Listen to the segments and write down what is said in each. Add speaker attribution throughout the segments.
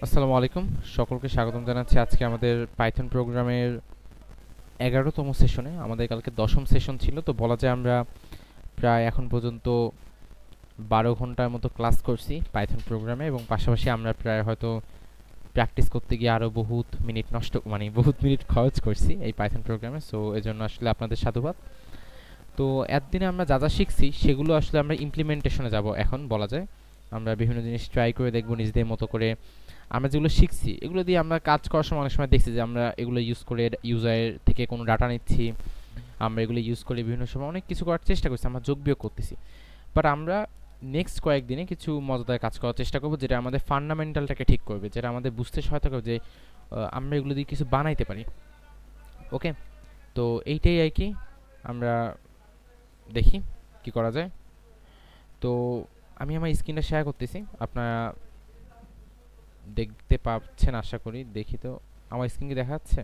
Speaker 1: আসসালামু আলাইকুম, সকলকে স্বাগতম জানাচ্ছি আজকে আমাদের পাইথন প্রোগ্রামের 11তম সেশনে। আমাদের কালকে 10ম সেশন ছিল, তো বলা যায় আমরা প্রায় এখন পর্যন্ত 12 ঘন্টার মতো ক্লাস করছি পাইথন প্রোগ্রামে, এবং পাশাপাশি আমরা প্রায় হয়তো প্র্যাকটিস করতে গিয়ে আরও বহুত মিনিট নষ্ট, মানে বহুত মিনিট খরচ করছি এই পাইথন প্রোগ্রামে। সো এজন্য আসলে আপনাদের সাধুবাদ। তো এতদিনে আমরা যা যা শিখছি সেগুলো আসলে আমরা ইমপ্লিমেন্টেশনে যাব এখন, বলা যায় আমরা বিভিন্ন জিনিস ট্রাই করে দেখব নিজেদের মতো করে। আমরা যেগুলো শিখছি এগুলো দিয়ে আমরা কাজ করার সময় অনেক সময় দেখছি যে আমরা এগুলো ইউজ করে ইউজারের থেকে কোনো ডাটা নিচ্ছি, আমরা এগুলো ইউজ করে বিভিন্ন সময় অনেক কিছু করার চেষ্টা করছি, আমরা যোগ বিয়োগ করতেছি। বাট আমরা নেক্সট কয়েকদিনে কিছু মজাদার কাজ করার চেষ্টা করবো, যেটা আমাদের ফান্ডামেন্টালটাকে ঠিক করবে, যেটা আমাদের বুঝতে সহায়তা করবে যে আমরা এগুলো দিয়ে কিছু বানাইতে পারি। ওকে, তো এইটাই আর কি। আমরা দেখি কি করা যায়। তো আমি আমার স্ক্রিনটা শেয়ার করতেছি, আপনারা দেখতে পাচ্ছেন আশা করি। দেখি তো আমার স্ক্রিন কি দেখা যাচ্ছে?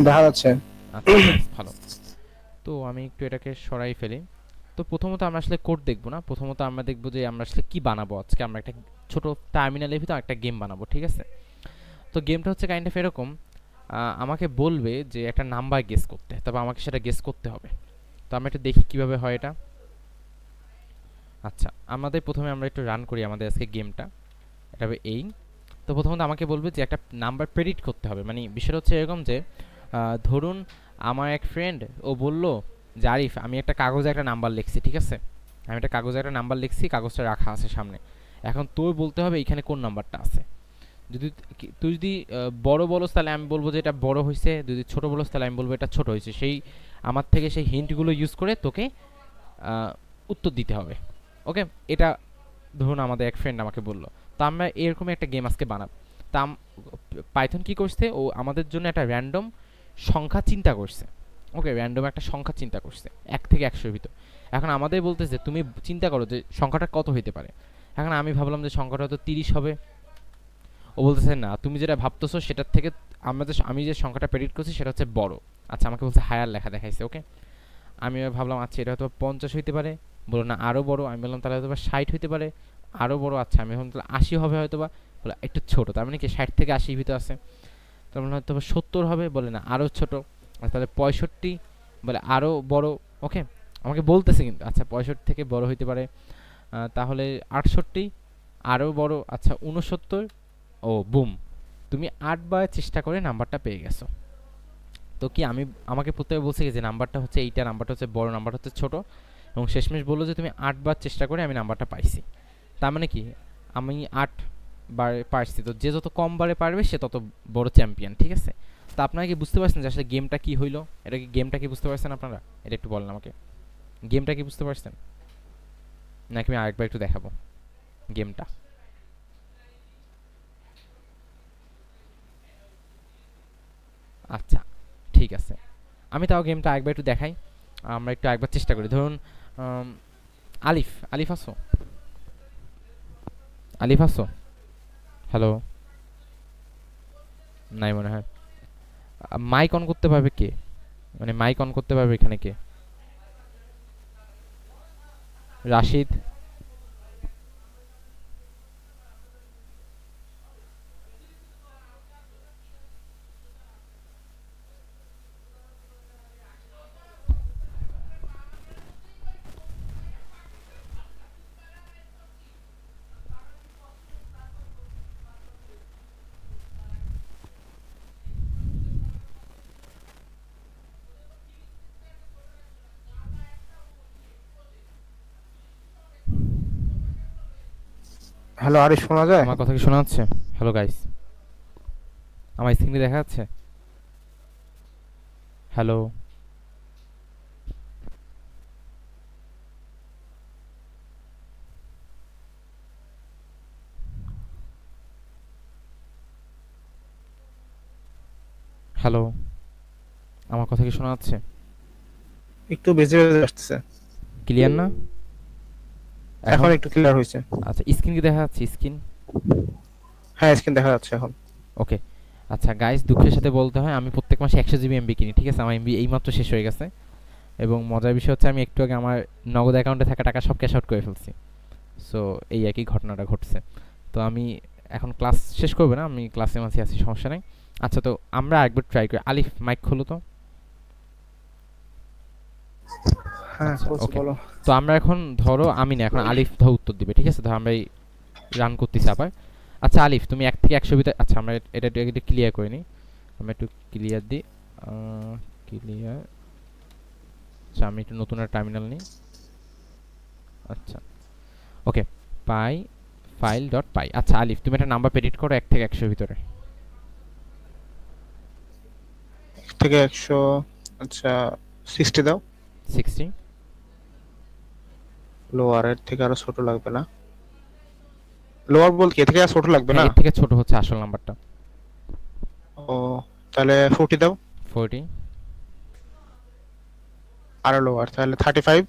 Speaker 2: দেখা যাচ্ছে।
Speaker 1: আচ্ছা, নাইস, ভালো। তো আমি একটু এটাকে সরাই ফেলি। তো প্রথমত আমরা আসলে কোড দেখবো না, প্রথমত আমরা দেখবো যে আমরা আসলে কি বানাবো আজকে। আমরা একটা ছোট টার্মিনালের ভিতর একটা গেম বানাবো, ঠিক আছে? তো গেমটা হচ্ছে কাইন্ড অফ এরকম, আমাকে বলবে যে একটা নাম্বার গেস করতে, তবে আমাকে সেটা গেস করতে হবে। তো আমরা একটু দেখি কিভাবে হয় এটা। আচ্ছা, আমাদের প্রথমে আমরা একটু রান করি আমাদের আজকে গেমটা। এটা হবে এই। তো প্রথমত আমাকে বলবে যে একটা নাম্বার প্রেডিক্ট করতে হবে, মানে বিষয়টা হচ্ছে এরকম যে ধরুন আমার এক ফ্রেন্ড ও বলল যে আরিফ, আমি একটা কাগজে একটা নাম্বার লিখছি, ঠিক আছে? আমি একটা কাগজে একটা নাম্বার লিখছি, কাগজটা রাখা আছে সামনে। এখন তোর বলতে হবে এইখানে কোন নাম্বারটা আছে। যদি তুই যদি বড় বলস তাহলে আমি বলবো যে এটা বড় হয়েছে, যদি ছোট বলস তাহলে আমি বলবো এটা ছোট হয়েছে। সেই আমার থেকে সেই হিন্টগুলো ইউজ করে তোকে উত্তর দিতে হবে। ওকে, এটা ধরুন আমাদের এক ফ্রেন্ড আমাকে বলল। তো আমরা এরকমই একটা গেম আজকে বানাবো। তা পাইথন কি করছে, ও আমাদের জন্য একটা র্যান্ডম সংখ্যা চিন্তা করছে। ওকে, র্যান্ডম একটা সংখ্যা চিন্তা করছে 1 থেকে 100-এর ভিতর। এখন আমাদের বলতেছে তুমি চিন্তা করো যে সংখ্যাটা কত হইতে পারে। এখন আমি ভাবলাম যে সংখ্যাটা হয়তো 30 হবে। ও বলতেছে না, তুমি যেটা ভাবতেছো সেটার থেকে আমি যে সংখ্যাটা প্রেডিক্ট করছি সেটা হচ্ছে বড়। আচ্ছা, আমাকে বলছে হায়ার লেখা দেখাইছে। ওকে, আমি ভাবলাম আচ্ছা এটা হয়তো 50 হইতে পারে। বললো না আরও বড়। আমি বললাম তাহলে হয়তো 60 হইতে পারে। আরও বড়। আচ্ছা, আমি ভাবলাম তাহলে 80 হবে হয়তো বা। বলে একটু ছোট, তার মানে কি 60 থেকে 80 ভিতর আছে। তার মানে হয়তো 70 হবে। বলে না আরও ছোট। আচ্ছা, তাহলে 65। বলে আরও বড়। ওকে, আমাকে বলতেছে কিন্তু। আচ্ছা, 65 থেকে বড় হইতে পারে। তাহলে 68, আরও বড়। আচ্ছা, 69। ও বুম, তুমি 8 বার চেষ্টা করে নাম্বারটা পেয়ে গেছো। তো কি আমি, আমাকে প্রত্যেকে বলছে কি যে নাম্বারটা হচ্ছে এইটা, নাম্বারটা হচ্ছে বড়, নাম্বারটা হচ্ছে ছোট, এবং শেষমেশ বললো যে তুমি 8 বার চেষ্টা করে আমি নাম্বারটা পাইছি। তার মানে কি আমি 8 বার পারছি, তো যে যত কম বারে পারবে সে তত বড় চ্যাম্পিয়ন, ঠিক আছে? তো আপনারা কি বুঝতে পারছেন যে আসলে গেমটা কি হইলো? এটা কি গেমটা কি বুঝতে পারছেন আপনারা? এটা একটু বলেন আমাকে, গেমটা কি বুঝতে পারছেন নাকি আমি আরেকবার একটু দেখাবো গেমটা? আচ্ছা, ঠিক আছে, আমি তাও গেমটা আরেকবার একটু দেখাই। আমরা একটু আরেকবার চেষ্টা করি। ধরুন আলিফ, আলিফ আসো, আলিফ আসো। হ্যালো, নাই মনে হয়। মাইক অন করতে পারবে কে? মানে মাইক অন করতে পারবে এখানে কে? রাশিদ?
Speaker 2: হ্যালো, আরে শোনা যায়?
Speaker 1: আমার কথা কি শোনা যাচ্ছে? হ্যালো গাইস, আমার স্ক্রিনে দেখা যাচ্ছে? হ্যালো? হ্যালো? আমার কথা কি শোনা যাচ্ছে?
Speaker 2: একটু বেজে বেজে আসতেছে।
Speaker 1: ক্লিয়ার না এখন?
Speaker 2: এখন একটু ক্লিয়ার হয়েছে।
Speaker 1: আচ্ছা, স্ক্রিন কি দেখা যাচ্ছে? স্ক্রিন?
Speaker 2: হ্যাঁ, স্ক্রিন দেখা যাচ্ছে এখন।
Speaker 1: ওকে। আচ্ছা গাইস, দুঃখের সাথে বলতে হয় আমি প্রত্যেক মাসে 100 জিবি এমবি কিনি, ঠিক আছে? আমার এমবি এইমাত্র শেষ হয়ে গেছে, এবং মজার বিষয় হচ্ছে আমি একটু আগে আমার নগদ অ্যাকাউন্টে থাকা টাকা সব ক্যাশ আউট করে ফেলছি। সো এই একই ঘটনাটা ঘটছে। তো আমি এখন ক্লাস শেষ করবে না, আমি ক্লাসে মাঝে আছি, সমস্যা নেই। আচ্ছা, তো আমরা আরেকবার ট্রাই করি। আলিফ, মাইক খোলো তো।
Speaker 2: হ্যাঁ
Speaker 1: আচ্ছা,
Speaker 2: বলছি,
Speaker 1: ওকে।
Speaker 2: বলো।
Speaker 1: তো আমরা এখন ধরো আমি না, এখন আলিফ ধর উত্তর দিবে, ঠিক আছে? ধর আমরা রান করতেছি আবার। আচ্ছা আলিফ, তুমি 1 থেকে 100 ভিতরে, আচ্ছা আমরা এটা একটু ক্লিয়ার করে নিই। আমরা একটু ক্লিয়ার দিই, ক্লিয়ার। আচ্ছা, আমি একটু নতুন একটা টার্মিনাল নিই। আচ্ছা, ওকে। পাই, ফাইল ডট পাই। আচ্ছা আলিফ, তুমি একটা নাম্বার প্রেডিক্ট করো 1 থেকে 100 ভিতরে।
Speaker 2: 1 থেকে 100, আচ্ছা 60 দাও।
Speaker 1: 60।
Speaker 2: লোয়ার এর থেকে আরো ছোট লাগবে না? লোয়ার বলতে কি এর থেকে আর ছোট লাগবে
Speaker 1: হ্যাঁ,
Speaker 2: না?
Speaker 1: এর থেকে ছোট হচ্ছে আসল নাম্বারটা।
Speaker 2: ও, তাহলে 40 দাও।
Speaker 1: 40।
Speaker 2: আরো লোয়ার, তাহলে 35।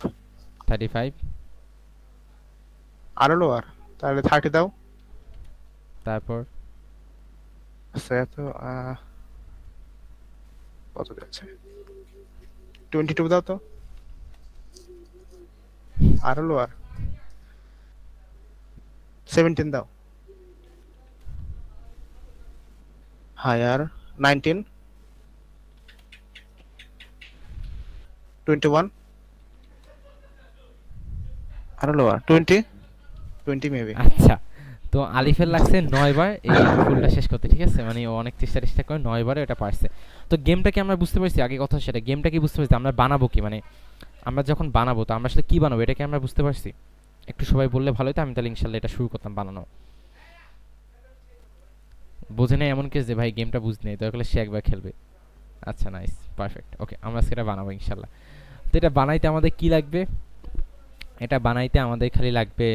Speaker 1: 35।
Speaker 2: আরো লোয়ার, তাহলে 30 দাও।
Speaker 1: তারপর
Speaker 2: আচ্ছা এত কত যাচ্ছে? 22 দাও তো। আরো লোয়ার, 17 দাও। হায়ার, 19, 21। আরো লোয়ার, 20 মেবি।
Speaker 1: আচ্ছা, তো আলিফের লাগছে 9 বার এই ফুলটা শেষ করতে, ঠিক আছে? মানে ও অনেক চেষ্টা করে 9 বারে এটা পারছে। তো গেমটা কি আমরা বুঝতে পারছি? আগে কথা সেটা, গেমটা কি বুঝতে পারছি? আমরা বানাবো কি, মানে আমরা যখন বানাবো তো আমরা আসলে কি বানাবো, এটা কি আমরা বুঝতে পারছি? একটু সবাই বললে ভালো হতো, আমি তাহলে ইনশাল্লাহ এটা শুরু করতাম বানানো। বোঝে নাই এমন কেস যে ভাই গেমটা বুঝ নেই, দরকার হলে সে একবার খেলবে। আচ্ছা, নাইস, পারফেক্ট, ওকে। আমরা সেটা বানাবো ইনশাল্লাহ। তো এটা বানাইতে আমাদের কি লাগবে? এটা বানাইতে আমাদের খালি লাগবে,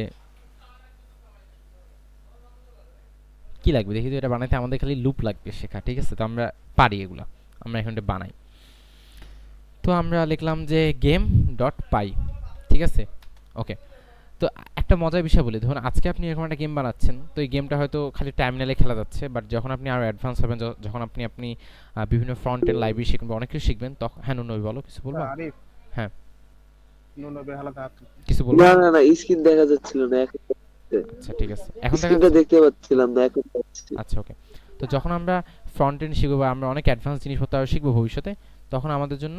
Speaker 1: কি লাগবে দেখি তো। এটা বানাইতে আমাদের খালি লুপ লাগবে শেখা, ঠিক আছে? তো আমরা পারি এগুলা, আমরা এখন এটা বানাই। তো আমরা লিখলাম যে গেম ডট পাই, ঠিক আছে? ওকে। তো একটা মজার বিষয় বলি, ধরুন আজকে আপনি এরকম একটা গেম বানাচ্ছেন, তো এই গেমটা হয়তো খালি টার্মিনালে খেলা যাচ্ছে, বাট যখন আপনি আরও অ্যাডভান্স হবেন, যখন আপনি বিভিন্ন ফ্রন্ট এন্ড লাইব্রেরি শিখবেন, অনেক কিছু শিখবেন, তখন হ্যাঁ নুনবি বলো, কিছু বলবা?
Speaker 2: আরিফ,
Speaker 1: হ্যাঁ,
Speaker 2: নুনবে হালাত হাত।
Speaker 1: কিছু বলবা?
Speaker 3: না না না, স্ক্রিন দেখা যাচ্ছিল না এখন।
Speaker 1: আচ্ছা ঠিক আছে, এখন দেখা
Speaker 3: স্ক্রিনটা
Speaker 1: যাচ্ছে?
Speaker 3: দেখতে পাচ্ছিলাম না, এখন পাচ্ছি।
Speaker 1: আচ্ছা, ওকে। তো যখন আমরা ফ্রন্ট এন্ড শিখবো বা আমরা অনেক অ্যাডভান্স জিনিসপত্র আরও শিখবো ভবিষ্যতে, তখন আমাদের জন্য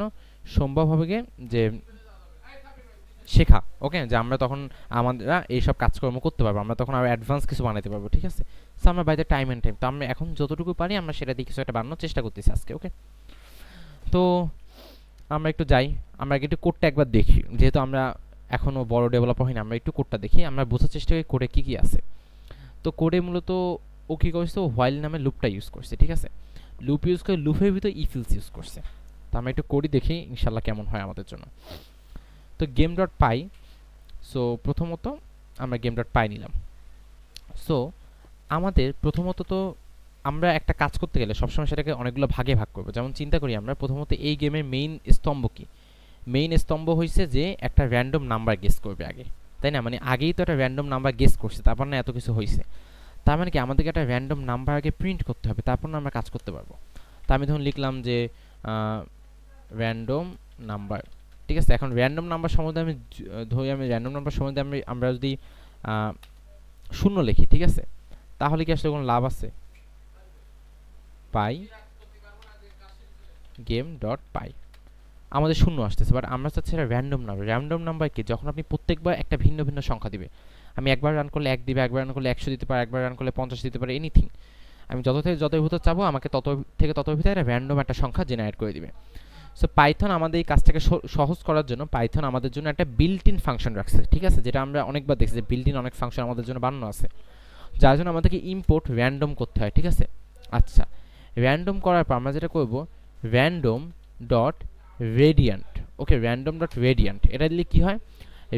Speaker 1: সম্ভব হবে গিয়ে যে শেখা, ওকে, যে আমরা তখন আমরা এইসব কাজকর্ম করতে পারবো, আমরা তখন আরও অ্যাডভান্স কিছু বানাতে পারবো, ঠিক আছে? সো আমরা বাইরে টাইম অ্যান্ড টাইম, তো আমরা এখন যতটুকু পারি আমরা সেটা দিয়ে কিছু একটা বানানোর চেষ্টা করতেছি আজকে, ওকে? তো আমরা একটু যাই, আমরা একটু কোডটা একবার দেখি, যেহেতু আমরা এখনও বড় ডেভেলপার হইনি, আমরা একটু কোডটা দেখি, আমরা বোঝার চেষ্টা করি কোডে কী কী আছে। তো কোডে মূলত ও কী করছে, ও হোয়াইল নামে লুপটা ইউজ করছে, ঠিক আছে? লুপ ইউজ করে লুপের ভিতরে ইফিলস ইউজ করছে। তো আমরা একটু কোডই দেখি ইনশাল্লাহ কেমন হয় আমাদের জন্য। তো গেম ডট পাই, সো প্রথমত আমরা গেম ডট পাই নিলাম। সো আমাদের প্রথমত তো আমরা একটা কাজ করতে গেলে সবসময় সেটাকে অনেকগুলো ভাগে ভাগ করবো। যেমন চিন্তা করি আমরা প্রথমত এই গেমের মেইন স্তম্ভ কি? মেইন স্তম্ভ হয়েছে যে একটা র্যান্ডম নাম্বার গেস করবে আগে, তাই না? মানে আগেই তো একটা র্যান্ডম নাম্বার গেস করছে, তারপর না এত কিছু হয়েছে। তার মানে কি আমাদেরকে একটা র্যান্ডম নাম্বার আগে প্রিন্ট করতে হবে, তারপর না আমরা কাজ করতে পারবো। তা আমি ধরুন লিখলাম যে র্যান্ডম নাম্বার, ঠিক আছে? এখন র্যান্ডম নাম্বার সম্বন্ধে আমি ধরি, আমি র্যান্ডম নাম্বার সম্বন্ধে আমরা যদি শূন্য লিখি, ঠিক আছে, তাহলে কি আসলে কোনো লাভ আছে? পাই গেম ডট পাই, আমাদের শূন্য আসতেছে, বাট আমরা চাচ্ছি এটা র্যান্ডম নাম্বার। র্যান্ডম নাম্বার কি? যখন আপনি প্রত্যেকবার একটা ভিন্ন ভিন্ন সংখ্যা দিবে, আমি একবার রান করলে 1 দিবে, একবার রান করলে 100 দিতে পারে, একবার রান করলে 50 দিতে পারে, এনিথিং। আমি যত থেকে যত ভিতর চাবো আমাকে তত থেকে তত ভিতরে একটা র্যান্ডম একটা সংখ্যা জেনারেট করে দিবে। সো পাইথন আমাদের এই কাজটাকে সহজ করার জন্য পাইথন আমাদের জন্য একটা বিল্ট ইন ফাংশন রাখছে, ঠিক আছে? যেটা আমরা অনেকবার দেখছি যে বিল্ট ইন অনেক ফাংশন আমাদের জন্য বানানো আছে, যার জন্য আমাদেরকে ইম্পোর্ট র্যান্ডম করতে হয়, ঠিক আছে? আচ্ছা, র্যান্ডম করার পর আমরা যেটা করব, র্যান্ডম ডট রেডিয়ান্ট, ওকে, র্যান্ডম ডট রেডিয়ান্ট, এটা দিলে কী হয়?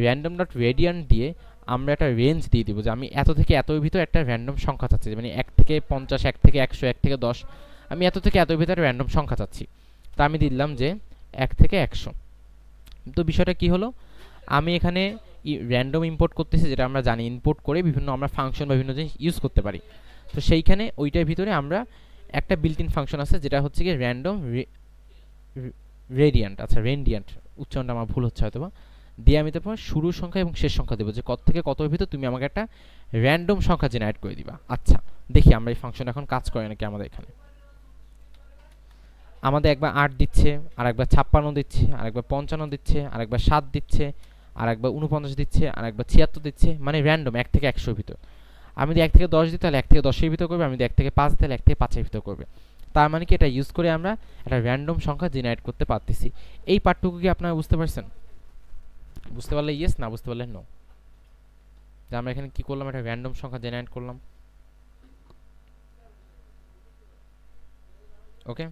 Speaker 1: র্যান্ডম ডট রেডিয়ান্ট দিয়ে আমরা একটা রেঞ্জ দিয়ে দিব যে আমি এত থেকে এতর ভিতরে একটা র্যান্ডম সংখ্যা চাচ্ছি, মানে 1 থেকে 50, 1 থেকে 100, 1 থেকে 10, আমি এত থেকে এতর ভিতরে র্যান্ডম সংখ্যা চাচ্ছি। তা আমি দিলাম যে 1 থেকে 100। তো বিষয়টা কি হলো, আমি এখানে র্যান্ডম ইম্পোর্ট করতেছি, যেটা আমরা জানি ইম্পোর্ট করে বিভিন্ন আমরা ফাংশন বা বিভিন্ন জিনিস ইউজ করতে পারি। তো সেইখানে ওইটার ভিতরে আমরা একটা বিল্ট ইন ফাংশন আছে যেটা হচ্ছে কি র্যান্ডম রেডিয়ান্ট, আচ্ছা রেডিয়ান্ট, উচ্চারণটা আমার ভুল হচ্ছে হয়তো বা, দিয়ে আমি তারপর শুরুর সংখ্যা এবং শেষ সংখ্যা দেবো যে কত থেকে কতর ভিতর তুমি আমাকে একটা র্যান্ডম সংখ্যা জেনারেট করে দিবা। আচ্ছা দেখি আমরা এই ফাংশন এখন কাজ করে নাকি আমাদের এখানে। আমাদের একবার 8 দিচ্ছে, আর একবার 56 দিচ্ছে, আর একবার 55 দিচ্ছে, আর একবার 7 দিচ্ছে, আর একবার 49 দিচ্ছে, আর একবার 76 দিচ্ছে, মানে র্যান্ডম 1 থেকে 100 এর ভিতর। আমি যদি 1 থেকে 10 দিই তাহলে 1 থেকে 10 এর ভিতর করবে, আমি যদি 1 থেকে 5 দিই তাহলে 1 থেকে 5 এর ভিতর করবে। তার মানে কি এটা ইউজ করে আমরা একটা র্যান্ডম সংখ্যা জেনারেট করতে পারতেছি। এই পার্টটুকু কি আপনারা বুঝতে পারছেন? বুঝতে পারলে ইয়েস, না বুঝতে পারলে নো। যে আমরা এখানে কি করলাম, একটা র্যান্ডম সংখ্যা জেনারেট করলাম। ওকে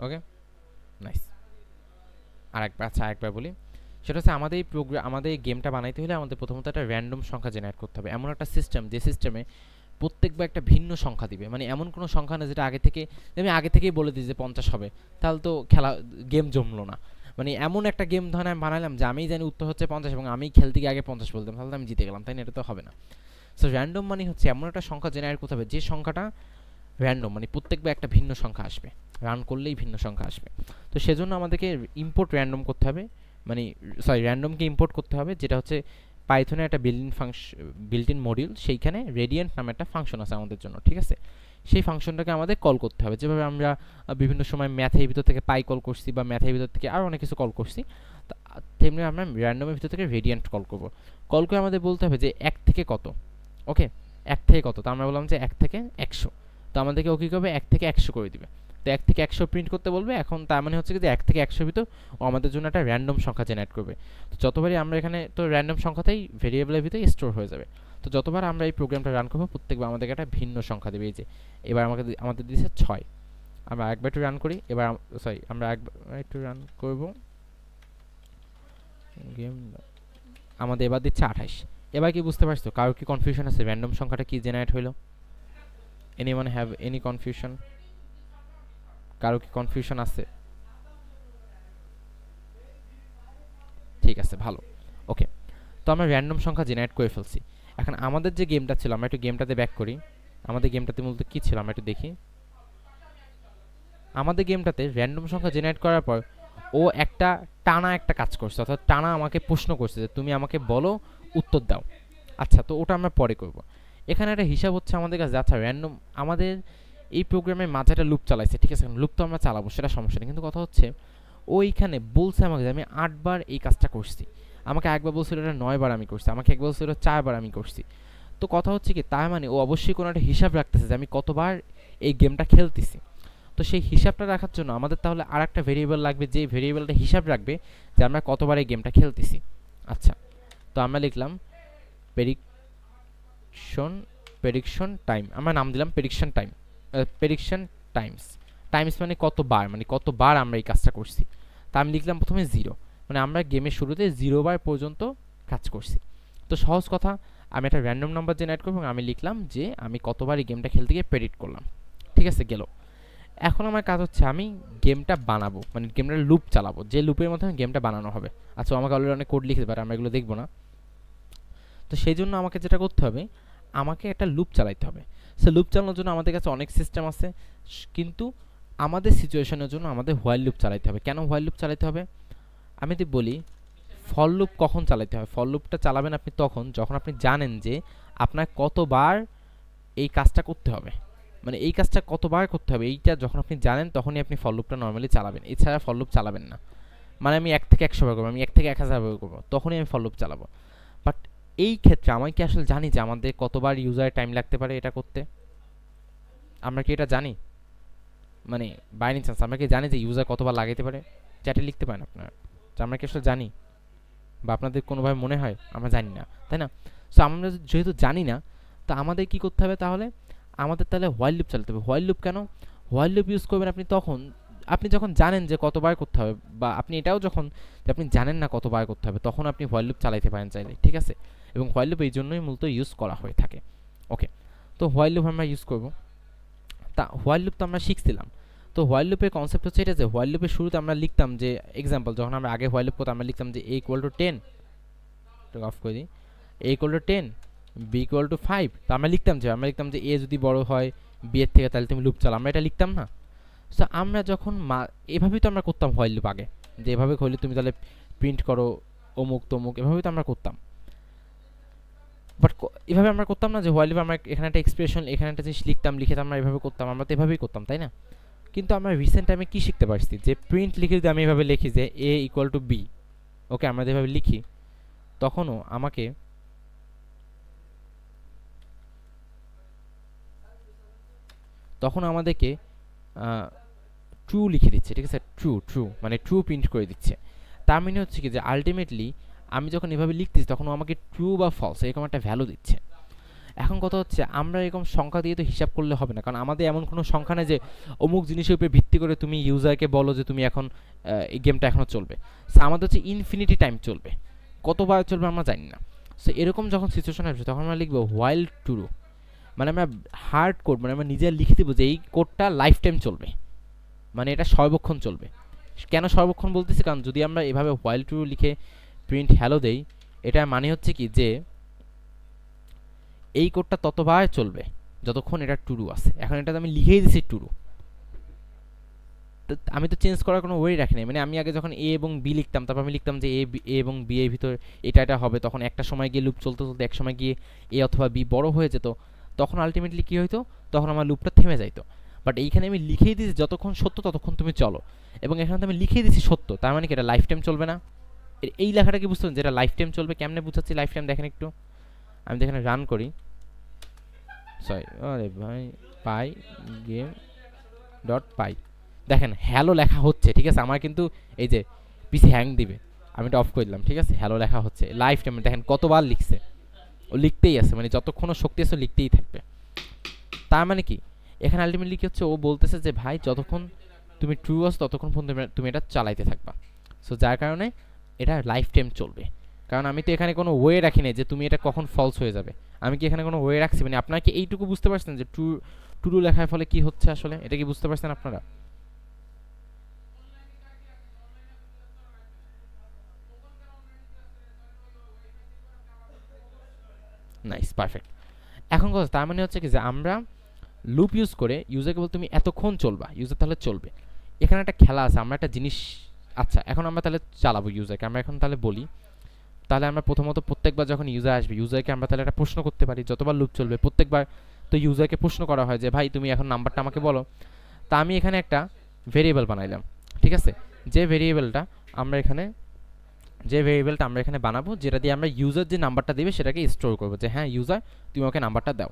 Speaker 1: ওকে নাইস। আরেকবার বলি, সেটা হচ্ছে আমাদের এই আমাদের এই গেমটা বানাইতে হলে আমাদের প্রথমত একটা র্যান্ডম সংখ্যা জেনারেট করতে হবে, এমন একটা সিস্টেম যে সিস্টেমে প্রত্যেকবার একটা ভিন্ন সংখ্যা দিবে, মানে এমন কোনো সংখ্যা না যেটা আগে থেকে, আমি আগে থেকেই বলে দিই যে 50 হবে, তাহলে তো গেম জমলো না। মানে এমন একটা গেম ধরেন আমি বানালাম যে আমিই জানি উত্তর হচ্ছে 50 এবং আমি খেলতে গিয়ে আগে 50 বলতাম, তাহলে তো আমি জিতে গেলাম, তাই না? এটা তো হবে না। সো র্যান্ডম মানে হচ্ছে এমন একটা সংখ্যা জেনারেট করতে হবে যে সংখ্যাটা র্যান্ডম, মানে প্রত্যেকবার একটা ভিন্ন সংখ্যা আসবে, রান করলেই ভিন্ন সংখ্যা আসবে। তো সেজন্য আমাদেরকে ইম্পোর্ট র্যান্ডম করতে হবে, মানে র্যান্ডমকে ইম্পোর্ট করতে হবে, যেটা হচ্ছে পাইথনের একটা বিল্ট ইন মডিউল, সেইখানে রেডিয়েন্ট নামে একটা ফাংশন আছে আমাদের জন্য, ঠিক আছে? সেই ফাংশনটাকে আমাদের কল করতে হবে, যেভাবে আমরা বিভিন্ন সময় ম্যাথের ভিতর থেকে পাই কল করছি বা ম্যাথের ভিতর থেকে আরও অনেক কিছু কল করছি, তেমনি আমরা র্যান্ডমের ভিতর থেকে রেডিয়েন্ট কল করব। কল করে আমাদের বলতে হবে যে 1 থেকে কত, ওকে 1 থেকে কত, তো আমরা বললাম যে 1 থেকে 100, তো আমাদেরকে ও কী করবে 1 থেকে 100 করে দিবে। তো 1 থেকে 100 প্রিন্ট করতে বলবে। এখন তার মানে হচ্ছে কি যে 1 থেকে 100 ভিতর ও আমাদের জন্য একটা র্যান্ডম সংখ্যা জেনারেট করবে। তো যতবারই আমরা এখানে, তো র্যান্ডম সংখ্যাটাই ভেরিয়েবলের ভিতরে স্টোর হয়ে যাবে। তো যতবার আমরা এই প্রোগ্রামটা রান করবো প্রত্যেকবার আমাদেরকে একটা ভিন্ন সংখ্যা দেবে। এই যে এবার আমাদের দিয়েছে 6, আমরা একবার একটু রান করি, এবার আমরা একবার একটু রান করব গেম, আমাদের এবার দিচ্ছে 28। এবার কি বুঝতে পারছো? কারোর কি কনফিউশন আছে র্যান্ডম সংখ্যাটা কি জেনারেট হলো? Anyone have any confusion? কারো কি কনফিউশন আছে? ঠিক আছে, ভালো, ওকে। তো আমরা র্যান্ডম সংখ্যা জেনারেট করে ফেলছি। এখন আমাদের যে গেমটা ছিল, আমরা একটু গেমটাতে ব্যাক করি। আমাদের গেমটাতে মূলত কী ছিল আমরা একটু দেখি। আমাদের গেমটাতে র্যান্ডম সংখ্যা জেনারেট করার পর ও টানা একটা কাজ করছে, অর্থাৎ টানা আমাকে প্রশ্ন করছে যে তুমি আমাকে বলো, উত্তর দাও। আচ্ছা, তো ওটা আমরা পরে করব। এখানে একটা হিসাব হচ্ছে আমাদের কাছে, আচ্ছা র্যান্ডম আমাদের এই প্রোগ্রামের মাঝে একটা লুপ চালাইছে, ঠিক আছে? লুপ তো আমরা চালাবো, সেটা সমস্যা নেই, কিন্তু কথা হচ্ছে ওইখানে বলছে আমাকে যে আমি 8 বার এই কাজটা করছি, আমাকে একবার বলছিল এটা 9 বার আমি করছি, আমাকে একবার বলছিল 4 বার আমি করছি। তো কথা হচ্ছে কি, তার মানে ও অবশ্যই কোনো একটা হিসাব রাখতেছে যে আমি কতবার এই গেমটা খেলতেছি। তো সেই হিসাবটা রাখার জন্য আমাদের তাহলে আর একটা ভেরিয়েবল লাগবে, যে ভেরিয়েবলটা হিসাব রাখবে যে আমরা কতবার এই গেমটা খেলতেছি। আচ্ছা, তো আমরা লিখলাম প্রেডিকশন টাইম, আমরা নাম দিলাম প্রেডিকশন টাইমস। টাইমস মানে কতবার, মানে কতবার আমরা এই কাজটা করছি। তা আমি লিখলাম প্রথমে 0, মানে আমরা গেমের শুরুতে 0 বার পর্যন্ত কাজ করছি। তো সহজ কথা, আমি একটা র্যান্ডম নাম্বার জেনারেট করব এবং আমি লিখলাম যে আমি কতবার এই গেমটা খেলতে গিয়ে প্রেডিক্ট করলাম, ঠিক আছে? গেল। এখন আমার কাজ হচ্ছে আমি গেমটা বানাবো, মানে গেমটার লুপ চালাবো, যে লুপের মাধ্যমে গেমটা বানানো হবে। আচ্ছা, আমাকে অলরেডি অনেক কোড লিখতে পারে, আমরা এগুলো দেখবো না। তো সেই জন্য আমাকে যেটা করতে হবে, আমাকে একটা লুপ চালাইতে হবে। সো লুপ চালানোর জন্য আমাদের কাছে অনেক সিস্টেম আছে, কিন্তু আমাদের সিচুয়েশনের জন্য আমাদের হোয়াইল লুপ চালাইতে হবে। কেন হোয়াইল লুপ চালাইতে হবে? আমি যদি বলি ফর লুপ কখন চালাইতে হয়, ফর লুপটা চালাবেন আপনি তখন যখন আপনি জানেন যে আপনার কতবার এই কাজটা করতে হবে, মানে এই কাজটা কতবার করতে হবে, এইটা যখন আপনি জানেন তখনই আপনি ফর লুপটা নর্মালি চালাবেন, এছাড়া ফর লুপ চালাবেন না। মানে আমি 1 থেকে 100 বার করবো, আমি 1 থেকে 1000 বার করবো, তখনই আমি ফর লুপ চালাবো। বাট এই ক্ষেত্রে আমি কি আসলে জানি যে আমাদের কতবার ইউজারের টাইম লাগতে পারে এটা করতে? আমরা কি এটা জানি? মানে বাই এনি চান্স আমরা কি জানি যে ইউজার কতবার লাগাইতে পারে? চ্যাটে লিখতে পারেন আপনারা যে আমরা কি আসলে জানি, বা আপনাদের কোনোভাবে মনে হয় আমরা জানি না, তাই না? সো আমরা যেহেতু জানি না, তো আমাদের কি করতে হবে তাহলে? আমাদের তাহলে হোয়াইল লুপ চালাতে হবে। হোয়াইল লুপ কেন? হোয়াইল লুপ ইউজ করবেন আপনি তখন, আপনি যখন জানেন যে কতবার করতে হবে, বা আপনি এটাও যখন যে আপনি জানেন না কতবার করতে হবে, তখন আপনি হোয়াইল লুপ চালাইতে পারেন চাইলে, ঠিক আছে? এবং হোয়াইল লুপ এই জন্যই মূলত ইউজ করা হয়ে থাকে। ওকে, তো হোয়াইল লুপ আমরা ইউজ করব। তা হোয়াইল লুপ তো আমরা শিখছিলাম। তো হোয়াইল লুপের কনসেপ্ট হচ্ছে এটা যে হোয়াইল লুপের শুরুতে আমরা লিখতাম যে এক্সাম্পল, যখন আমরা আগে হোয়াইল লুপ করতাম আমরা লিখতাম যে a = 10, অফ করে দিই, a = 10, b = 5। তো আমরা লিখতাম যে a যদি বড় হয় b এর থেকে, তাহলে তুমি লুপ চালাও, আমরা এটা লিখতাম না? সো আমরা যখন এভাবেই তো আমরা করতাম হোয়াইল লুপ আগে, যে এভাবে হইলে তুমি তাহলে প্রিন্ট করো অমুক তমুক, এভাবেই তো আমরা করতাম। বাট এভাবে আমরা করতাম না যে হোয়াইল লুপে আমরা এখানে একটা এক্সপ্রেশন, এখানে একটা জিনিস লিখতাম, লিখে তো আমরা এভাবে করতাম, আমরা তো এভাবেই করতাম, তাই না? কিন্তু আমরা রিসেন্ট টাইমে কি শিখতে পারছি, যে প্রিন্ট লিখে যদি আমি এভাবে লিখি যে এ ইকুয়াল টু বি, ওকে, আমরা যেভাবে লিখি, তখনও আমাকে আমাদেরকে ট্রু লিখে দিচ্ছে, ঠিক আছে, ট্রু মানে ট্রু প্রিন্ট করে দিচ্ছে। তার মানে হচ্ছে কি যে আলটিমেটলি আমি যখন এভাবে লিখতেছি তখন আমাকে ট্রু বা ফলস এরকম একটা ভ্যালু দিচ্ছে। এখন কথা হচ্ছে আমরা এরকম সংখ্যা দিয়ে তো হিসাব করলে হবে না, কারণ আমাদের এমন কোনো সংখ্যা নেই যে অমুক জিনিসের উপরে ভিত্তি করে তুমি ইউজারকে বলো যে তুমি এখন এই গেমটা এখনও চলবে। সো আমাদের হচ্ছে ইনফিনিটি টাইম চলবে, কতবার চলবে আমরা জানি না। সো এরকম যখন সিচুয়েশন আসবে তখন আমরা লিখবো হোয়াইল ট্রু, মানে আমরা হার্ড কোড, মানে আমরা নিজে লিখে দেবো যে এই কোডটা লাইফ টাইম চলবে, মানে এটা সর্বক্ষণ চলবে। কেন সর্বক্ষণ বলতেছি, কারণ যদি আমরা এভাবে হোয়াইল ট্রু লিখে প্রিন্ট হ্যালো দেই, এটা মানে হচ্ছে কি যে এই কোডটা ততবার চলবে যতক্ষণ এটা ট্রু আছে। এখন এটা আমি লিখেই দিছি ট্রু, তো আমি তো চেঞ্জ করার কোনো ওয়ে রাখি নাই। মানে আমি আগে যখন এ এবং বি লিখতাম, তারপর আমি লিখতাম যে এ এবং বি এর ভিতর এটা হবে, তখন একটা সময় গিয়ে লুপ চলতে চলতে এক সময় গিয়ে এ অথবা বি বড় হয়ে যেত, তখন আলটিমেটলি কী হইতো, তখন আমার লুপটা থেমে যাইতো। বাট এইখানে আমি লিখেই দিয়েছি যতক্ষণ সত্য ততক্ষণ তুমি চলো, এবং এখানে তো আমি লিখেই দিয়েছি সত্য, তার মানে কি এটা লাইফ টাইম চলবে না? এই লেখাটা কি বুঝতে পারছেন যেটা লাইফ টাইম চলবে? কেমনে বুঝাচ্ছি লাইফ টাইম দেখেন একটু, আমি এখানে রান করি, সরি আরে ভাই, পাই গেম ডট পাই, দেখেন হ্যালো লেখা হচ্ছে, ঠিক আছে। আমার কিন্তু এই যে পিসি হ্যাং দিবে, আমি এটা অফ করে দিলাম, ঠিক আছে, হ্যালো লেখা হচ্ছে লাইফ টাইম। দেখেন কতবার লিখছে, ও লিখতেই আছে, মানে যতক্ষণ ও শক্তি আছে লিখতেই থাকবে। তার মানে কি এখানে আলটিমেটলি কি হচ্ছে, ও বলতেছে যে ভাই যতক্ষণ তুমি ট্রু আছো ততক্ষণ পর্যন্ত তুমি এটা চালাইতে থাকবা। সো যার কারণে এটা লাইফ টাইম চলবে, কারণ আমি তো এখানে কোনো ওয়ে রাখি নাই যে তুমি এটা কখন ফলস হয়ে যাবে। আমি কি এখানে কোনো ওয়ে রাখছি? মানে আপনারা কি এইটুকু বুঝতে পারছেন যে ট্রু লেখার ফলে কি হচ্ছে আসলে, এটা কি বুঝতে পারছেন আপনারা? Nice, perfect. এখন কথা, তার মানে হচ্ছে কি যে আমরা লুপ ইউজ করে ইউজারকে বল তুমি এতক্ষণ চলবা, ইউজার তাহলে চলবে। এখানে একটা খেলা আছে, আমরা একটা জিনিস, আচ্ছা এখন আমরা তাহলে চালাবো ইউজারকে। আমরা এখন তাহলে বলি, তাহলে আমরা প্রথমত প্রত্যেকবার যখন ইউজার আসবে ইউজারকে আমরা তাহলে একটা প্রশ্ন করতে পারি, যতবার লুপ চলবে প্রত্যেকবার তো ইউজারকে প্রশ্ন করা হয় যে ভাই তুমি এখন নাম্বারটা আমাকে বলো। তা আমি এখানে একটা ভেরিয়েবল বানাইলাম, ঠিক আছে, যে ভেরিয়েবলটা আমরা এখানে বানাবো, যেটা দিয়ে আমরা ইউজার যে নাম্বারটা দিবে সেটাকে স্টোর করবো, যে হ্যাঁ ইউজার তুমি ওকে নাম্বারটা দাও।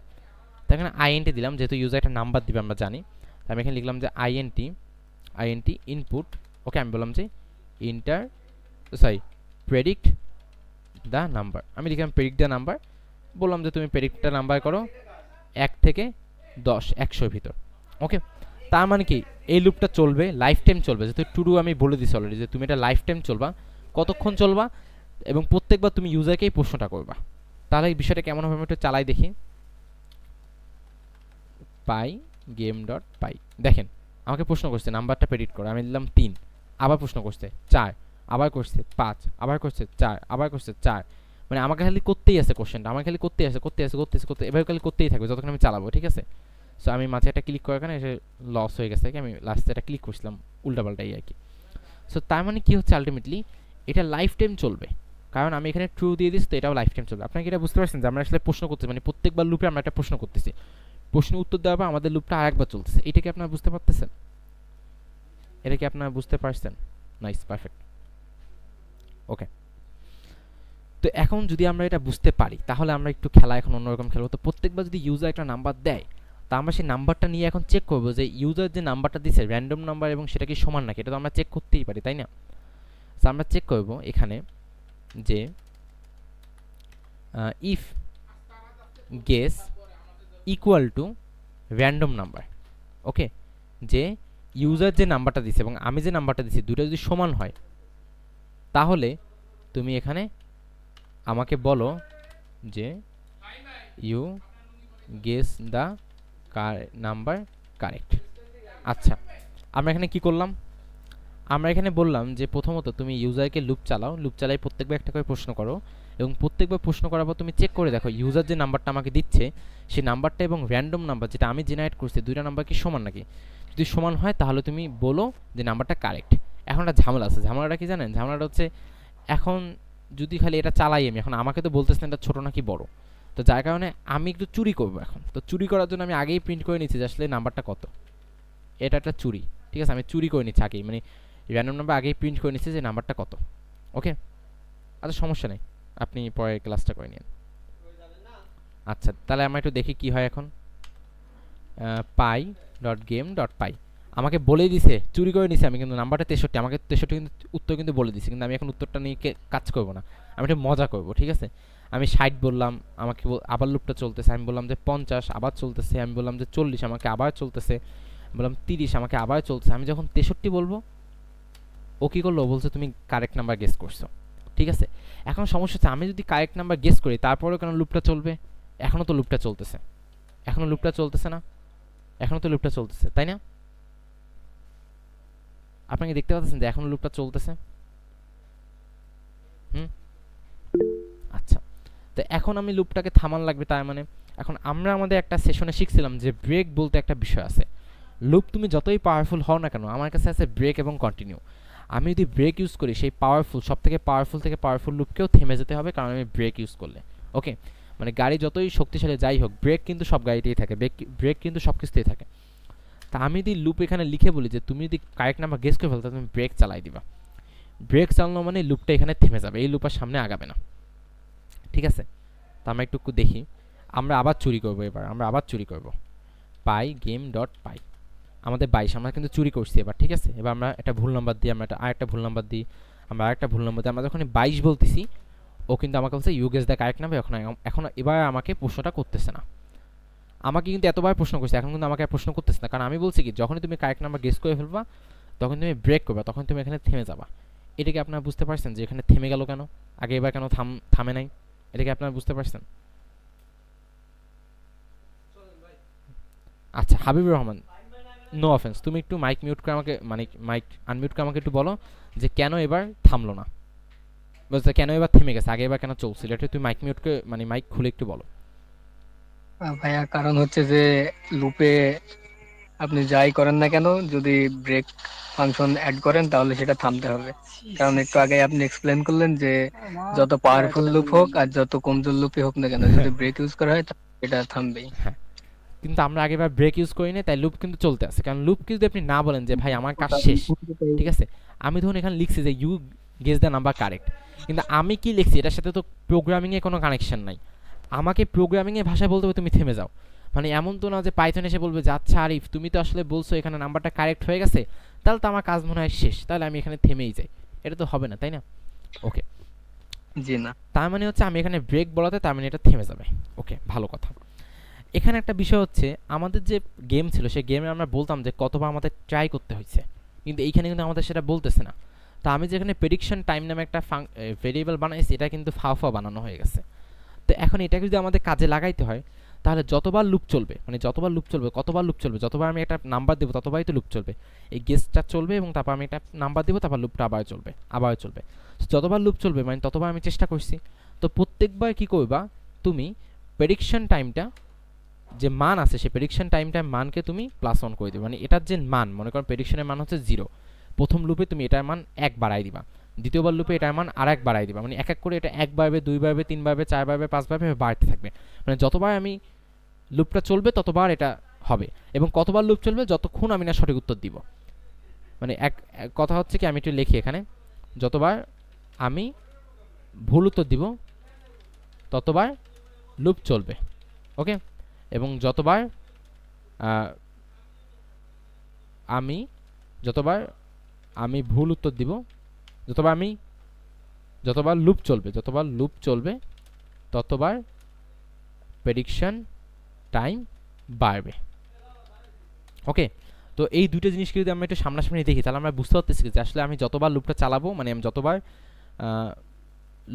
Speaker 1: তো এখানে আইএনটি দিলাম, যেহেতু ইউজার একটা নাম্বার দিবে আমরা জানি, তো আমি এখানে লিখলাম যে আইএনটি ইনপুট, ওকে, আমি বললাম যে প্রেডিক্ট দ্য নাম্বার, আমি লিখলাম প্রেডিক্ট দ্য নাম্বার, বললাম যে তুমি প্রেডিক্টটা নাম্বার করো 1 থেকে 10, 100-র ভিতর, ওকে। তার মানে কি এই লুপটা চলবে, লাইফ টাইম চলবে, যেহেতু টুডু আমি বলে দিছি অলরেডি যে তুমি এটা লাইফ টাইম চলবা, কতক্ষণ চলবা, এবং প্রত্যেকবার তুমি ইউজারকেই প্রশ্নটা করবা। তাহলে এই বিষয়টা কেমন হবে আমি একটু চালাই দেখি। পাই গেম ডট পাই, দেখেন আমাকে প্রশ্ন করছে নাম্বারটা প্রেডিক্ট করো, আমি দিলাম 3, আবার প্রশ্ন করছে 4, আবার করছে 5, আবার করছে 4, আবার করছে 4, মানে আমাকে খালি করতেই আছে কোশ্চেনটা, আমার খালি করতেই আছে এভাবে খালি করতেই থাকবে যতক্ষণ আমি চালাবো, ঠিক আছে। সো আমি মাঝে একটা ক্লিক করার কারণে এসে লস হয়ে গেছে, আমি লাস্টে একটা ক্লিক করছিলাম উল্টাপাল্টাই আর কি। সো তার মানে কি হচ্ছে আলটিমেটলি এটা লাইফ টাইম চলবে, কারণ আমি এখানে ট্রু দিয়ে দিচ্ছি, তো এটাও লাইফ টাইম চলবে। আপনারা কি এটা বুঝতে পারছেন যে আমরা আসলে প্রশ্ন করতেছি, মানে প্রত্যেকবার লুপে আমরা একটা প্রশ্ন করতেছি, প্রশ্ন উত্তর দেওয়ার পর আমাদের লুপটা আরেকবার চলতেছে। এটা কি আপনারা বুঝতে পারতেছেন? এটা কি আপনারা বুঝতে পারছেন? নাইস, পারফেক্ট, ওকে। তো এখন যদি আমরা এটা বুঝতে পারি তাহলে আমরা একটু খেলা এখন অন্যরকম খেলবো। তো প্রত্যেকবার যদি ইউজার একটা নাম্বার দেয়, তা আমরা সেই নাম্বারটা নিয়ে এখন চেক করবো যে ইউজার যে নাম্বারটা দিচ্ছে র্যান্ডম নাম্বার এবং সেটা কি সমান নাকি, এটা তো আমরা চেক করতেই পারি, তাই না? তো আমরা চেক করবো এখানে যে if guess equal to random number, okay, যে ইউজার যে নাম্বারটা দিছে এবং আমি যে নাম্বারটা দিছি দুটো যদি সমান হয়, তাহলে তুমি এখানে আমাকে বলো যে you guess the number correct. আচ্ছা, আমরা এখানে কি করলাম? আমরা এখানে বললাম যে প্রথমত তুমি ইউজারকে লুপ চালাই প্রত্যেকবার একটা করে প্রশ্ন করো, এবং প্রত্যেকবার প্রশ্ন করার পর তুমি চেক করে দেখো ইউজার যে নাম্বারটা আমাকে দিচ্ছে সেই নাম্বারটা এবং র্যান্ডম নাম্বার যেটা আমি জেনারেট করছি দুইটা নাম্বার কি সমান নাকি। যদি সমান হয় তাহলে তুমি বলো যে নাম্বারটা কারেক্ট। এখন একটা ঝামেলা আছে, ঝামেলাটা কি জানেন? ঝামেলাটা হচ্ছে এখন যদি খালি এটা চালাই আমি, এখন আমাকে তো বলতেছেন এটা ছোট নাকি বড়, তো যার কারণে আমি একটু চুরি করবো এখন। তো চুরি করার জন্য আমি আগেই প্রিন্ট করে নিচ্ছি যে আসলে নাম্বারটা কত। এটা একটা চুরি, ঠিক আছে, আমি চুরি করে নিচ্ছি আগেই, মানে র্যান্ডম নাম্বার আগেই প্রিন্ট করে নিচ্ছি যে নাম্বারটা কত। ওকে, আচ্ছা সমস্যা নেই, আপনি পরে ক্লাসটা করে নিন। আচ্ছা তাহলে আমরা একটু দেখি কি হয় এখন। পাই ডট গেম ডট পাই আমাকে বলেই দিছে, চুরি করে নিছে আমি, কিন্তু নাম্বারটা 63, আমাকে 63 কিন্তু উত্তর কিন্তু বলে দিছে, কিন্তু আমি এখন উত্তরটা নিয়ে কাজ করব না, আমি একটু মজা করব, ঠিক আছে। আমি 60 বললাম, আমাকে আবার লুপটা চলতেছে, আমি বললাম যে 50 আবার চলতেছে, আমি বললাম যে 40 আমাকে আবার চলতেছে, বললাম 30 আমাকে আবার চলতেছে। আমি যখন 63 বলবো, ও কী করলো, ও বলছে তুমি কারেক্ট নাম্বার গেস করছো, ঠিক আছে। এখন সমস্যা হচ্ছে আমি যদি কারেক্ট নাম্বার গেস করি তারপরেও কেন লুপটা চলবে? এখনও তো লুপটা চলতেছে, এখনও লুপটা চলতেছে না, এখনও তো লুপটা চলতেছে, তাই না? আপনাকে দেখতে পাচ্ছেন যে এখনও লুপটা চলতেছে। হুম, আচ্ছা, তো এখন আমি লুপটাকে থামান লাগবে, তার মানে এখন আমরা আমাদের একটা সেশনে শিখছিলাম যে ব্রেক বলতে একটা বিষয় আছে। লুপ তুমি যতই পাওয়ারফুল হও না কেন, আমার কাছে আছে ব্রেক এবং কন্টিনিউ। আমি যদি ব্রেক ইউজ করি, সেই পাওয়ারফুল সব থেকে পাওয়ারফুল লুপকেও থেমে যেতে হবে, কারণ আমি ব্রেক ইউজ করলে। ওকে, মানে গাড়ি যতই শক্তিশালী যাই হোক, ব্রেক কিন্তু সব গাড়িতেই থাকে, ব্রেক কিন্তু সব কিছুতেই থাকে। তা আমি যদি লুপ এখানে লিখে বলি যে তুমি যদি কারেক্ট নাম্বার গেস করে ফেলতে, তুমি ব্রেক চালাই দিবা, ব্রেক চালানো মানে লুপটা এখানে থেমে যাবে, এই লুপ আর সামনে আগাবে না, ঠিক আছে। তো আমরা একটু দেখি, আমরা আবার চুরি করবো, এবার আমরা আবার চুরি করব। পাই গেম ডট পাই, আমাদের 22 আমরা কিন্তু চুরি করছি এবার, ঠিক আছে। এবার আমরা একটা ভুল নাম্বার দিই, আমরা আরেকটা ভুল নাম্বার দিই, আমরা আরেকটা ভুল নাম্বার দিই, আমরা যখন 22 বলতেছি ও কিন্তু আমাকে বলছে you guess the correct number. এখন এবার আমাকে প্রশ্নটা করতেছে না, আমাকে কিন্তু এতবার প্রশ্ন করছে, এখন কিন্তু আমাকে আর প্রশ্ন করতেছে না, কারণ আমি বলছি কি যখনই তুমি কারেক্ট নাম্বার গেস করে ফেলবা তখন তুমি ব্রেক করবা, তখন তুমি এখানে থেমে যাবা। এটাকে আপনারা বুঝতে পারছেন যে এখানে থেমে গেল কেন, আগে এবার কেন থামে নাই, এটাকে আপনারা বুঝতে পারছেন? আচ্ছা হাবিবুর রহমান, নো অফেন্স, তুমি একটু মাইক মিউট করে আমাকে, মানে মাইক আনমিউট করে আমাকে একটু বলো যে কেন এবার থামলো না, বলছে কেন এবার থেমে গেছে, আগে এবার কেন চলছিল, এটা তুমি মাইক মিউট করে মানে মাইক খুলে একটু বলো।
Speaker 4: ভাইয়া কারণ হচ্ছে যে লুপে আপনি যাই করেন না কেন, যদি ব্রেক ফাংশন অ্যাড করেন তাহলে সেটা থামতে হবে। কারণ একটু আগে আপনি এক্সপ্লেন করলেন যে যত পাওয়ারফুল লুপ হোক আর যত কমজোর লুপই হোক না কেন, যদি ব্রেক ইউজ করা হয় তাহলে এটা থামবেই।
Speaker 1: হ্যাঁ, কিন্তু আমরা আগেবার ব্রেক ইউজ করি না, তাই লুপ কিন্তু চলতে আছে, কারণ লুপ যদি আপনি না বলেন যে ভাই আমার কাজ শেষ, ঠিক আছে, আমি ধরুন এখানে লিখছি যে you guess the number correct, কিন্তু আমি কি লিখছি এটার সাথে তো প্রোগ্রামিংয়ে কোনো কানেকশন নাই, আমাকে প্রোগ্রামিংয়ের ভাষায় বলতে হবে তুমি থেমে যাও। মানে এমন তো না যে পাইথন এসে বলবে যে আচ্ছা আরিফ তুমি তো আসলে বলছো এখানে নাম্বারটা কারেক্ট হয়ে গেছে, তাহলে তো আমার কাজ মনে হয় শেষ, তাহলে আমি এখানে থেমেই যাই, এটা তো হবে না, তাই না? ওকে,
Speaker 4: জি না।
Speaker 1: তার মানে হচ্ছে আমি এখানে ব্রেক বলাতে তার মানে এটা থেমে যাবে। ওকে, ভালো কথা। এখানে একটা বিষয় হচ্ছে আমাদের যে গেম ছিল সেই গেমে আমরা বলতাম যে কতবার আমাদের ট্রাই করতে হয়েছে, কিন্তু এইখানে কিন্তু আমাদের সেটা বলতেছে না। তো আমি যেখানে প্রেডিকশন টাইম নামে একটা ভেরিয়েবল বানাইছি, এটা কিন্তু ফাওফা বানানো হয়ে গেছে। তো এখন এটাকে যদি আমাদের কাজে লাগাইতে হয়, তাহলে যতবার লুপ চলবে, মানে যতবার লুপ চলবে, কতবার লুপ চলবে, যতবার আমি একটা নাম্বার দেবো ততবারই তো লুপ চলবে, এই গেসটা চলবে এবং তারপর আমি একটা নাম্বার দেবো, তারপর লুপটা আবার চলবে, আবার চলবে। তো যতবার লুপ চলবে মানে ততবার আমি চেষ্টা করছি। তো প্রত্যেকবার কি করবা, তুমি প্রেডিকশন টাইমটা যে মান আছে সেই প্রেডিকশন টাইমটার মানকে তুমি +1 করে দিবে, মানে এটার যে মান, মনে করো প্রেডিকশনের মান হচ্ছে 0, প্রথম লুপে তুমি এটার মান 1 বাড়াই দিবা, দ্বিতীয়বার লুপে এটার মান আর 1 বাড়াই দিবা, মানে এক এক করে এটা 1 বাড়বে, 2 বাড়বে, 3 বাড়বে, 4 বাড়বে, 5 বাড়বে, বাড়তে থাকবে। মানে যতবার আমি লুপটা চলবে ততবার এটা হবে, এবং কতবার লুপ চলবে, যতক্ষণ আমি না সঠিক উত্তর দিব। মানে এক কথা হচ্ছে কি, আমি একটু লিখি এখানে, যতবার আমি ভুল উত্তর দিব ততবার লুপ চলবে। ওকে, এবং যতবার আমি যতবার আমি ভুল উত্তর দিব, যতবার লুপ চলবে ততবার প্রেডিকশন টাইম বাড়বে। ওকে, তো এই দুটো জিনিসকে যদি আমরা একটু সামনাসামনি দেখি তাহলে আমরা বুঝতে পারতেছি যে আসলে আমি যতবার লুপটা চালাবো, মানে আমি যতবার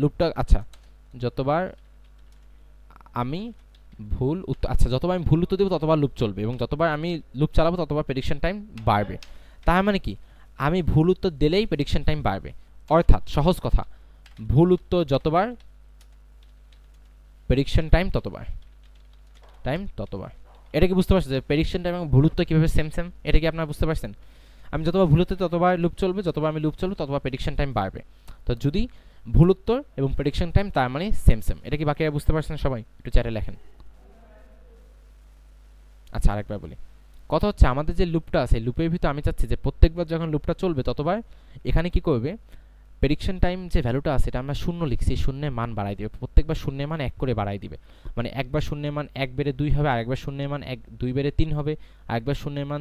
Speaker 1: লুপটা, আচ্ছা যতবার আমি যতবার আমি ভুল উত্তর দেবো ততবার লুপ চলবে, এবং যতবার আমি লুপ চালাবো ততবার প্রেডিকশন টাইম বাড়বে। তার মানে কি, আমি ভুল উত্তর দিলেই প্রেডিকশন টাইম বাড়বে, অর্থাৎ সহজ কথা, ভুল উত্তর যতবার প্রেডিকশন টাইম ততবার। এটা কি বুঝতে পারছেন যে প্রেডিকশন টাইম এবং ভুল উত্তর কীভাবে সেম, এটা কি আপনারা বুঝতে পারছেন? আমি যতবার ভুল উত্তর ততবার লুপ চলবে, যতবার আমি লুপ চলবো ততবার প্রেডিকশন টাইম বাড়বে। তো যদি ভুল উত্তর এবং প্রেডিকশন টাইম তার মানে সেম সেম। এটা কি বাকিরা বুঝতে পারছেন সবাই? একটু চ্যাটে লেখেন। আচ্ছা আরেকবার বলি, কথা হচ্ছে আমাদের যে লুপটা আছে, লুপের ভিতর আমি চাচ্ছি যে প্রত্যেকবার যখন লুপটা চলবে ততবার এখানে কি করবে, প্রেডিকশন টাইম যে ভ্যালুটা আছে এটা আমরা শূন্য লিখছি, শূন্যের মান বাড়াই দিবে, প্রত্যেকবার শূন্যের মান 1 করে বাড়াই দিবে। মানে একবার শূন্যের মান 1 বেড়ে 2 হবে, আরেকবার শূন্যের মান 2 বেড়ে 3 হবে, আরেকবার শূন্যের মান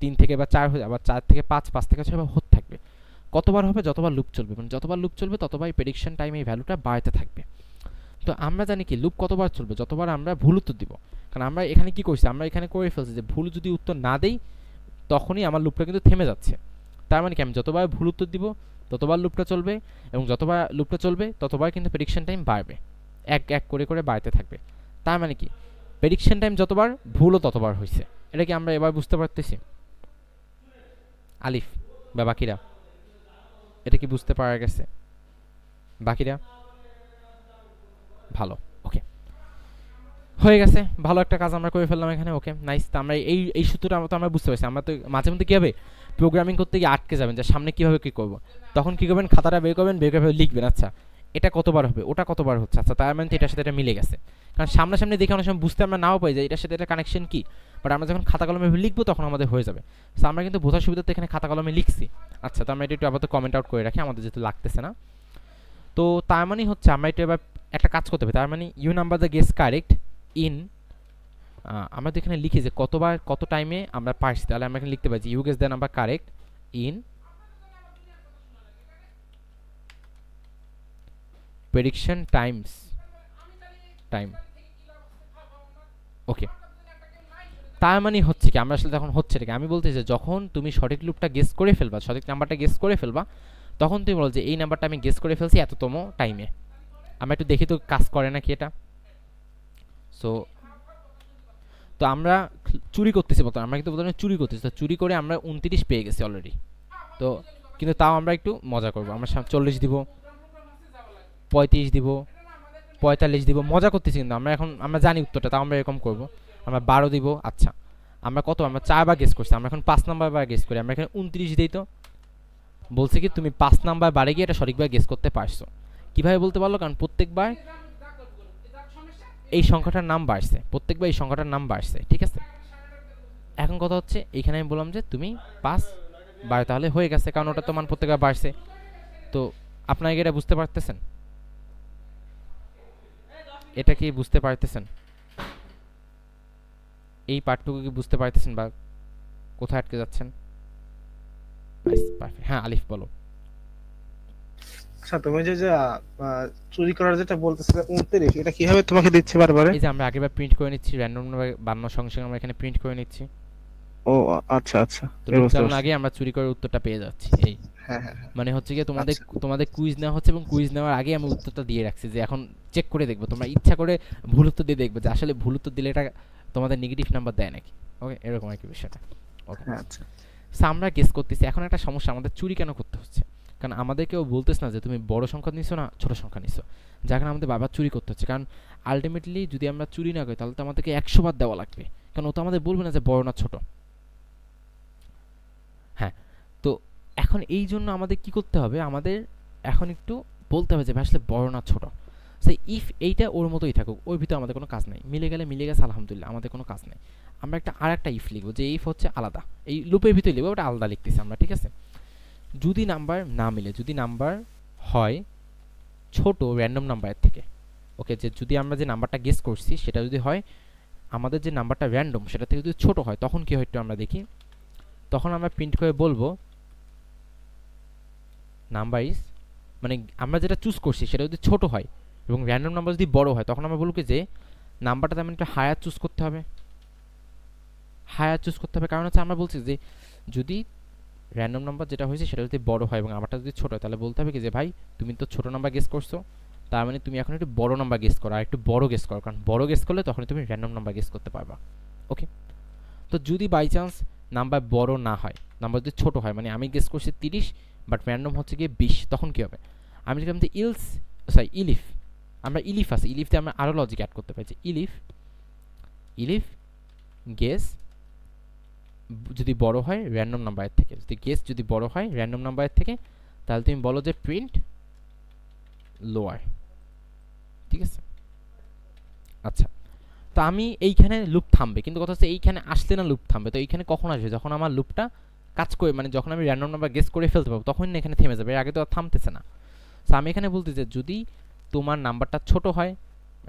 Speaker 1: 3 থেকে বা 4 হবে, আবার 4 থেকে 5, 5 থেকে 6 হতে থাকবে। কতবার হবে? যতবার লুপ চলবে, মানে যতবার লুপ চলবে ততবার প্রেডিকশন টাইম এই ভ্যালুটা বাড়তে থাকবে। তো আমরা জানি কি লুপ কতবার চলবে? যতবার আমরা ভুল উত্তর দিব। কারণ আমরা এখানে কি করছি, আমরা এখানে করে ফেলছি যে ভুল যদি উত্তর না দেই তখনই আমার লুপটা কিন্তু থেমে যাচ্ছে। তার মানে কি আমি যতবার ভুল উত্তর দিব ততবার লুপটা চলবে, এবং যতবার লুপটা চলবে ততবার কিন্তু প্রেডিকশন টাইম বাড়বে, এক এক করে করে বাড়তে থাকবে। তার মানে কি প্রেডিকশন টাইম যতবার ভুলও ততবার হয়েছে। এটা কি আমরা এবার বুঝতে পারতেছি? আলিফ বা বাকিরা এটা কি বুঝতে পারা গেছে? বাকিরা ভালো, ওকে হয়ে গেছে, ভালো একটা কাজ আমরা করে ফেললাম এখানে। Okay nice. তো আমরা এই সূত্রটা আমরা বুঝতে পারছি। আমরা তো মাঝে মধ্যে কী হবে, প্রোগ্রামিং করতে গিয়ে আটকে যাবেন যে সামনে কীভাবে কী করবো, তখন কী করবেন, খাতাটা বের করবেন, বের করে লিখবেন আচ্ছা এটা কতবার হবে, ওটা কতবার হচ্ছে, আচ্ছা তার মানে এটার সাথে এটা মিলে গেছে। কারণ সামনাসামনি দেখে অনেক সময় বুঝতে আমরা নাও পাই যে এটার সাথে এটা কানেকশন কী, বাট আমরা যখন খাতা কলমে লিখবো তখন আমাদের হয়ে যাবে। সো আমরা কিন্তু বোঝার সুবিধাতে এখানে খাতা কলমে লিখছি। আচ্ছা তো আমরা এটা একটু আপাতত কমেন্ট আউট করে রাখি, আমাদের যেহেতু লাগতেছে না। তো তার মানে হচ্ছে আমরা এটা এবার একটা কাজ করতে হবে। তার মানে you number the guess correct in, আমরা তো এখানে লিখি যে কতবার কত টাইমে আমরা পারছি, তাহলে আমরা এখানে লিখতে পারি you guess the number correct in prediction time. Okay তার মানে হচ্ছে কি, আমরা আসলে তখন হচ্ছে কি, আমি বলতে যে যখন তুমি সঠিক লুপটা গেস করে ফেলবা, সঠিক নাম্বারটা গেস করে ফেলবা, তখন তুমি বলো যে এই নাম্বারটা আমি গেস করে ফেলছি এততম টাইমে। আমরা একটু দেখি তো কাজ করে নাকি এটা। সো তো আমরা চুরি করতেছি, বলতো আমরা কিন্তু প্রথমে চুরি করতেছি, তো চুরি করে আমরা 29 পেয়ে গেছি অলরেডি। তো কিন্তু তাও আমরা একটু মজা করবো, আমরা 40 দিব, 35 দিব, 45 দিব, মজা করতেছি কিন্তু আমরা এখন, আমরা জানি উত্তরটা, তাও আমরা এরকম করবো। আমরা 12 দিব। আচ্ছা আমরা কত, আমরা 4 বার গেস করছি, আমরা এখন 5 নাম্বার বার গেস করি, আমরা এখানে 29 দিই। তো বলছে কি তুমি 5 নাম্বার বারে গিয়ে এটা সঠিকভাবে গেস করতে পারছো। কিভাবে বলতে পারলো? কারণ প্রত্যেকবার এই সংখ্যাটার নাম বাড়ছে, প্রত্যেকবার এই সংখ্যাটার নাম বাড়ছে, ঠিক আছে। এখন কথা হচ্ছে এইখানে আমি বললাম যে তুমি 5 বার, তাহলে হয়ে গেছে, কারণ ওটা তো মান প্রত্যেকবার বাড়ছে। তো আপনারা এটা বুঝতে পারতেছেন? এটা কি বুঝতে পারতেছেন? এই পার্টটুকু কি বুঝতে পারতেছেন বা কোথায় আটকে যাচ্ছেন? Nice, perfect. হ্যাঁ আলিফ বলো।
Speaker 2: আচ্ছা তুমি যে চুরি করার যেটা বলতেছিলে 29, এটা কিভাবে তোমাকে দিচ্ছে বারবার?
Speaker 1: এই যে আমরা আগেরবার প্রিন্ট করে নিচ্ছি র্যান্ডম বানানোর সঙ্গে সঙ্গে আমরা এখানে প্রিন্ট করে নিচ্ছি।
Speaker 2: ও আচ্ছা আচ্ছা,
Speaker 1: তো চালানোর আগে আমরা চুরি করে উত্তরটা পেয়ে যাচ্ছি। এই
Speaker 2: হ্যাঁ হ্যাঁ
Speaker 1: মানে হচ্ছে কি তোমাদের
Speaker 2: আচ্ছা।
Speaker 1: তোমাদের কুইজ নেওয়া হচ্ছে, এবং কুইজ নেওয়ার আগে আমি উত্তরটা দিয়ে রাখছি যে এখন চেক করে দেখবো, তোমরা ইচ্ছা করে ভুল উত্তর দিয়ে দেখবে যে আসলে ভুল উত্তর দিলে এটা তোমাদের নেগেটিভ নাম্বার দেয় নাকি। ওকে এরকম আর কি বিষয়টা। ওকে
Speaker 2: হ্যাঁ আচ্ছা।
Speaker 1: সো আমরা গেস করতেছি। এখন একটা সমস্যা, আমাদের চুরি কেন করতে হচ্ছে? কারণ আমাদের কেউ বলতেছে না যে তুমি বড় সংখ্যা নিছো না ছোট সংখ্যা নিছো, যার কারণে আমাদের বারবার চুরি করতে হচ্ছে। কারণ আলটিমেটলি যদি আমরা চুরি না করি তাহলে তো আমাদেরকে 100 বার দেওয়া লাগবে, কারণ ও তো আমাদের বলবে না যে বড় না ছোট। হ্যাঁ তো এখন এই জন্য আমাদের কি করতে হবে, আমাদের এখন একটু বলতে হবে যে ভাই আসলে বড় না ছোট। সেই ইফ এইটা ওর মতোই থাকুক, ওর ভিতরে আমাদের কোনো কাজ নেই, মিলে গেলে মিলে গেছে আলহামদুলিল্লাহ, আমাদের কোনো কাজ নেই। আমরা আর একটা ইফ লিখবো, যে ইফ হচ্ছে আলাদা, এই লুপের ভিতরে লিখবো, ওটা আলাদা লিখতেছি আমরা, ঠিক আছে। যদি নাম্বার না মিলে, যদি নাম্বার হয় ছোট র্যান্ডম নাম্বারের থেকে, ওকে, যে যদি আমরা যে নাম্বারটা গেস করছি সেটা যদি হয় আমাদের যে নাম্বারটা র্যান্ডম সেটা থেকে যদি ছোট হয়, তখন কি হয় একটু আমরা দেখি। তখন আমরা প্রিন্ট করে বলবো নাম্বার ইজ, মানে আমরা যেটা চুজ করছি সেটা যদি ছোট হয় এবং র্যান্ডম নাম্বার যদি বড় হয়, তখন আমরা বলবো কি যে নাম্বারটা তেমন একটু হায়ার চুজ করতে হবে, হায়ার চুজ করতে হবে। কারণ হচ্ছে আমরা বলছি যে যদি র্যান্ডম নাম্বার যেটা হয়েছে সেটা যদি বড় হয় এবং আমারটা যদি ছোট হয়, তাহলে বলতে হবে কি যে ভাই তুমি তো ছোট নাম্বার গেস করছো, তার মানে তুমি এখন একটু বড় নাম্বার গেস করো, আর একটু বড় গেস করো, কারণ বড় গেস করলে তখন তুমি র্যান্ডম নাম্বার গেস করতে পারবা। ওকে তো যদি বাই চান্স নাম্বার বড় না হয়, নাম্বার যদি ছোট হয়, মানে আমি গেস করছি 30 বাট র্যান্ডম হচ্ছে গিয়ে 20, তখন কি হবে? আমি লিখলাম যে ইলিফ, আমরা ইলিফ আছে, ইলিফতে আমরা আরও লজিক অ্যাড করতে পারি যে ইলিফ গেস যদি বড় হয় র্যান্ডম নাম্বারের থেকে, যদি গেস যদি বড় হয় র্যান্ডম নাম্বারের থেকে, তাহলে তুমি বলো যে প্রিন্ট লোয়ার, ঠিক আছে? আচ্ছা, তো আমি এইখানে লুপ থামবে, কিন্তু কথা হচ্ছে এইখানে আসলে না লুপ থামবে। তো এইখানে কখন আসবে? যখন আমার লুপটা কাজ করে, মানে যখন আমি র্যান্ডম নাম্বার গেস করে ফেলতে পারবো, তখন না এখানে থেমে যাবে, এর আগে তো আর থামতেছে না। সো আমি এখানে বলতে যে যদি তোমার নাম্বারটা ছোট হয়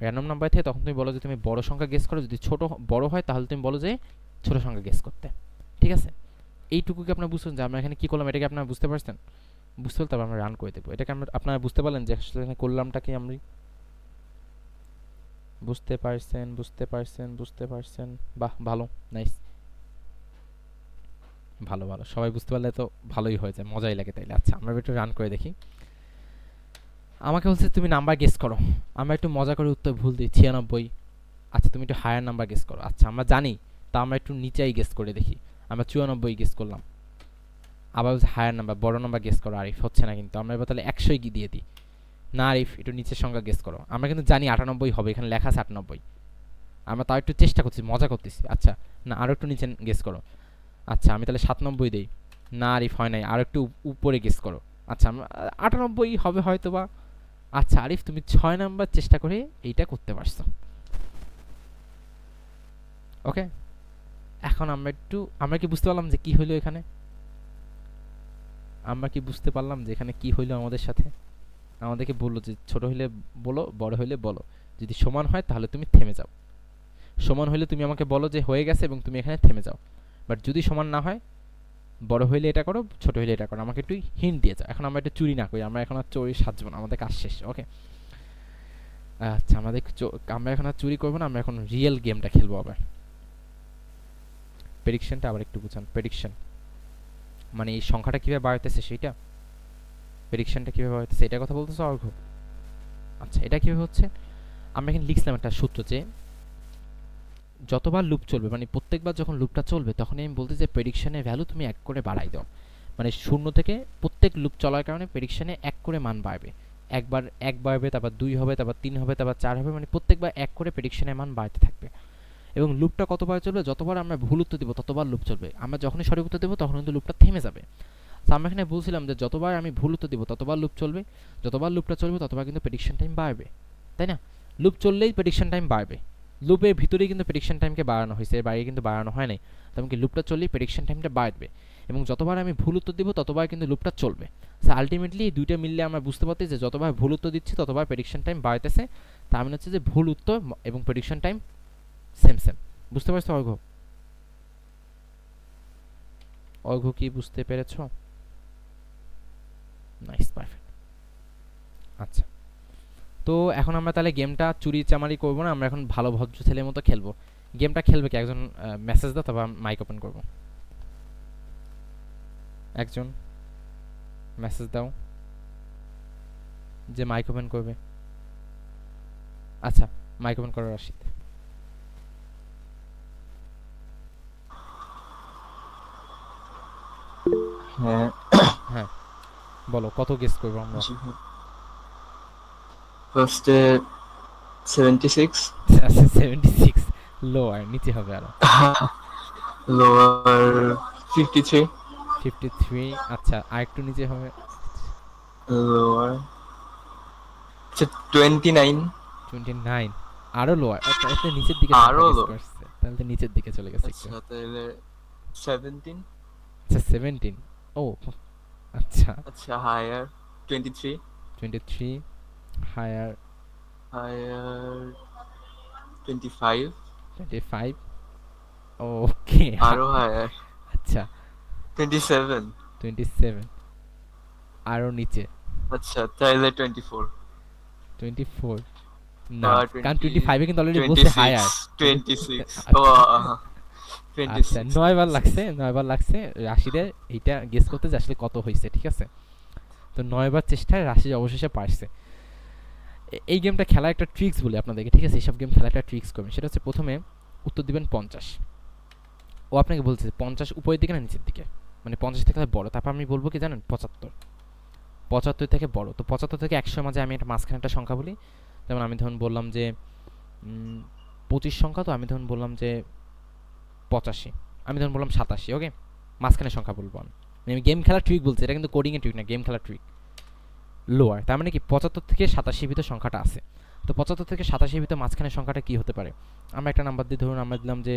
Speaker 1: র্যান্ডম নাম্বার থেকে, তখন তুমি বলো যে তুমি বড় সংখ্যা গেস করো, যদি বড় হয় তাহলে তুমি বলো যে ছোট সংখ্যা গেস করতে, ঠিক আছে? এইটুকু কি আপনারা বুঝছেন যে আমরা এখানে কি করলাম? এটাকে আপনারা বুঝতে পারছেন? বুঝতে পারলে তারপর আমরা রান করে দেবো। এটাকে আমরা আপনারা বুঝতে পারলেন যে আসলে এখানে করলামটা কি? আমরা বুঝতে পারছেন? বুঝতে পারছেন? বুঝতে পারছেন? বাহ, ভালো, নাইস, ভালো ভালো, সবাই বুঝতে পারলে তো ভালোই হয়েছে, মজাই লাগে তাইলে। আচ্ছা, আমরা একটু রান করে দেখি। আমাকে বলছে তুমি নাম্বার গেস করো, আমরা একটু মজা করে উত্তর ভুল দিই 96। আচ্ছা, তুমি একটু হায়ার নাম্বার গেস করো। আচ্ছা, আমরা জানি, তা আমরা একটু নিচেই গেস করে দেখি। আমরা 94 গেস করলাম। আবার বলছে হায়ার নাম্বার, বড় নাম্বার গেস করো। আরিফ হচ্ছে না, কিন্তু আমরা এবার তাহলে 100 কি দিয়ে দিই। না আরিফ, একটু নিচের সংখ্যা গেস করো। আমরা কিন্তু জানি 98 হবে, এখানে লেখা আছে 98। আমরা তাও একটু চেষ্টা করছি, মজা করতেছি। আচ্ছা, না আরও একটু নিচে গেস করো। আচ্ছা, আমি তাহলে 97 দিই। না আরিফ, হয় নাই, আরও একটু উপরে গেস করো। আচ্ছা, আমরা 98 হবে হয়তো বা। আচ্ছা আরিফ, তুমি 6 নাম্বার চেষ্টা করে এইটা করতে পারছো। ওকে, এখন আমরা কি বুঝতে পারলাম যে কি হইলো এখানে? আমরা কি বুঝতে পারলাম যে এখানে কি হইলো আমাদের সাথে? আমাদেরকে বললো যে ছোট হইলে বলো, বড় হইলে বলো, যদি সমান হয় তাহলে তুমি থেমে যাও। সমান হইলে তুমি আমাকে বলো যে হয়ে গেছে এবং তুমি এখানে থেমে যাও। বাট যদি সমান না হয়, বড় হইলে এটা করো, ছোট হইলে এটা করো, আমাকে একটু হিন্ট দিয়ে যাও। এখন আমরা একটু চুরি না করি, আমরা এখন আর চুরি সাজবো না, আমাদের কাজ শেষ। ওকে, আচ্ছা, আমরা এখন আর চুরি করবো না, আমরা এখন রিয়েল গেমটা খেলবো আবার। প্রেডিকশনটা আবার একটু বুঝান। প্রেডিকশন মানে এই সংখ্যাটা কিভাবে বাড়তেছে সেইটা, প্রেডিকশনটা কিভাবে বাড়তেছে এটার কথা বলতেছো অর্ঘ? আচ্ছা, এটা কিভাবে হচ্ছে? আমরা এখানে লিখলাম একটা সূত্র যে যতবার লুপ চলবে, মানে প্রত্যেকবার যখন লুপটা চলবে, তখনই আমি বলতে যে প্রেডিকশনের ভ্যালু তুমি 1 করে বাড়াই দাও। মানে 0 থেকে প্রত্যেক লুপ চলার কারণে প্রেডিকশনে 1 করে মান বাড়বে। একবার 1 বাড়বে, তারপর 2 হবে, তারপর 3 হবে, তারপর 4 হবে, মানে প্রত্যেকবার 1 করে প্রেডিকশনের মান বাড়তে থাকবে। এবং লুপটা কতবার চলবে? যতবার আমরা ভুল উত্তর দেবো ততবার লুপ চলবে। আমরা যখনই সঠিক উত্তর দেবো তখন কিন্তু লুপটা থেমে যাবে। তো আমরা এখানে বলছিলাম যে যতবার আমি ভুল উত্তর দেবো ততবার লুপ চলবে, যতবার লুপটা চলবে ততবার কিন্তু প্রেডিকশন টাইম বাড়বে, তাই না? লুপ চললেই প্রেডিকশন টাইম বাড়বে। লুপের ভিতরেই কিন্তু প্রেডিকশন টাইমকে বাড়ানো হয়েছে, এর বাইরে কিন্তু বাড়ানো হয় নাই। তেমন কি লুপটা চললেই প্রেডিকশন টাইমটা বাড়বে, এবং যতবার আমি ভুল উত্তর দিব ততবার কিন্তু লুপটা চলবে। সো আলটিমেটলি এই দুইটা মিললে আমরা বুঝতে পারতেছি যে যতবার ভুল উত্তর দিচ্ছি ততবার প্রেডিকশন টাইম বাড়তেছে। তার মানে হচ্ছে যে ভুল উত্তর এবং প্রেডিকশন টাইম সেম সেম। বুঝতে পারছো অর্ঘ? অর্ঘ কি বুঝতে পেরেছ? Nice, perfect. আচ্ছা, তো এখন আমরা তাহলে গেমটা চুরি চামারি করবো না, আমরা এখন ভালো ভদ্র ছেলের মতো খেলবো। গেমটা খেলবে কি একজন? মেসেজ দাও, তারপর মাইক ওপেন করবো। একজন মেসেজ দাও যে মাইক ওপেন করবে। আচ্ছা, মাইক ওপেন করো রাশিদ।
Speaker 5: হ্যাঁ,
Speaker 1: হ্যাঁ, বলো কত গেস করবো আমরা?
Speaker 5: ফার্স্টে 76,
Speaker 1: আচ্ছা, 76 লোয়ার, নিচে হবে আরো।
Speaker 5: লোয়ার 53,
Speaker 1: 53, আচ্ছা আরেকটু নিচে হবে।
Speaker 5: লোয়ার 29,
Speaker 1: 29, আরো লোয়ার। আচ্ছা, এটা নিচের দিকে
Speaker 5: আরো
Speaker 1: গেস
Speaker 5: low।
Speaker 1: করছে, তাহলে তো নিচের দিকে চলে গেছে একটু।
Speaker 5: আচ্ছা তাহলে 17,
Speaker 1: আচ্ছা 17, ও আচ্ছা।
Speaker 5: আচ্ছা হায়ার 23,
Speaker 1: 23, হায়ার
Speaker 5: হায়ার 25,
Speaker 1: 25, ওকে।
Speaker 5: আরো হায়ার
Speaker 1: আচ্ছা
Speaker 5: 27,
Speaker 1: 27, আরো নিচে
Speaker 5: আচ্ছা তাহলে 24,
Speaker 1: 24, না, কারণ
Speaker 5: 20,
Speaker 1: 25 এ কিন্তু অলরেডি বলছে হায়ার।
Speaker 5: 26, ও
Speaker 1: আচ্ছা
Speaker 5: 26,
Speaker 1: 9 বার লাগছে, 9 বার লাগছে রাশিদের এইটা গেস করতে যে আসলে কত হয়েছে, ঠিক আছে? তো 9 বার চেষ্টায় রাশিদ অবশেষে পারছে। এই গেমটা খেলার একটা ট্রিক্স বলি আপনাদেরকে, ঠিক আছে? এইসব গেম খেলা একটা ট্রিক্স করবেন, সেটা হচ্ছে প্রথমে উত্তর দিবেন 50। ও আপনাকে বলছে 50 উপরের দিকে না নিচের দিকে, মানে 50 থেকে বড়। তারপর আমি বলবো কি জানেন? 75, 75 থেকে বড়। তো 75 থেকে 100 মাঝে আমি একটা মাঝখানে একটা সংখ্যা বলি। যেমন আমি ধরুন বললাম যে 25 সংখ্যা, তো আমি ধরুন বললাম যে 85, আমি ধরুন বললাম 87। ওকে, মাঝখানে সংখ্যা বলবো আমি। আমি গেম খেলার ট্রিক বলছি, এটা কিন্তু কোডিং এর ট্রিক না, গেম খেলার ট্রিক। লোয়ার, তার মানে কি 75 থেকে 87 ভিতর সংখ্যাটা আছে। তো 75 থেকে 87 ভিতর মাঝখানে সংখ্যাটা কি হতে পারে? আমরা একটা নাম্বার দিয়ে ধরুন আমরা দিলাম যে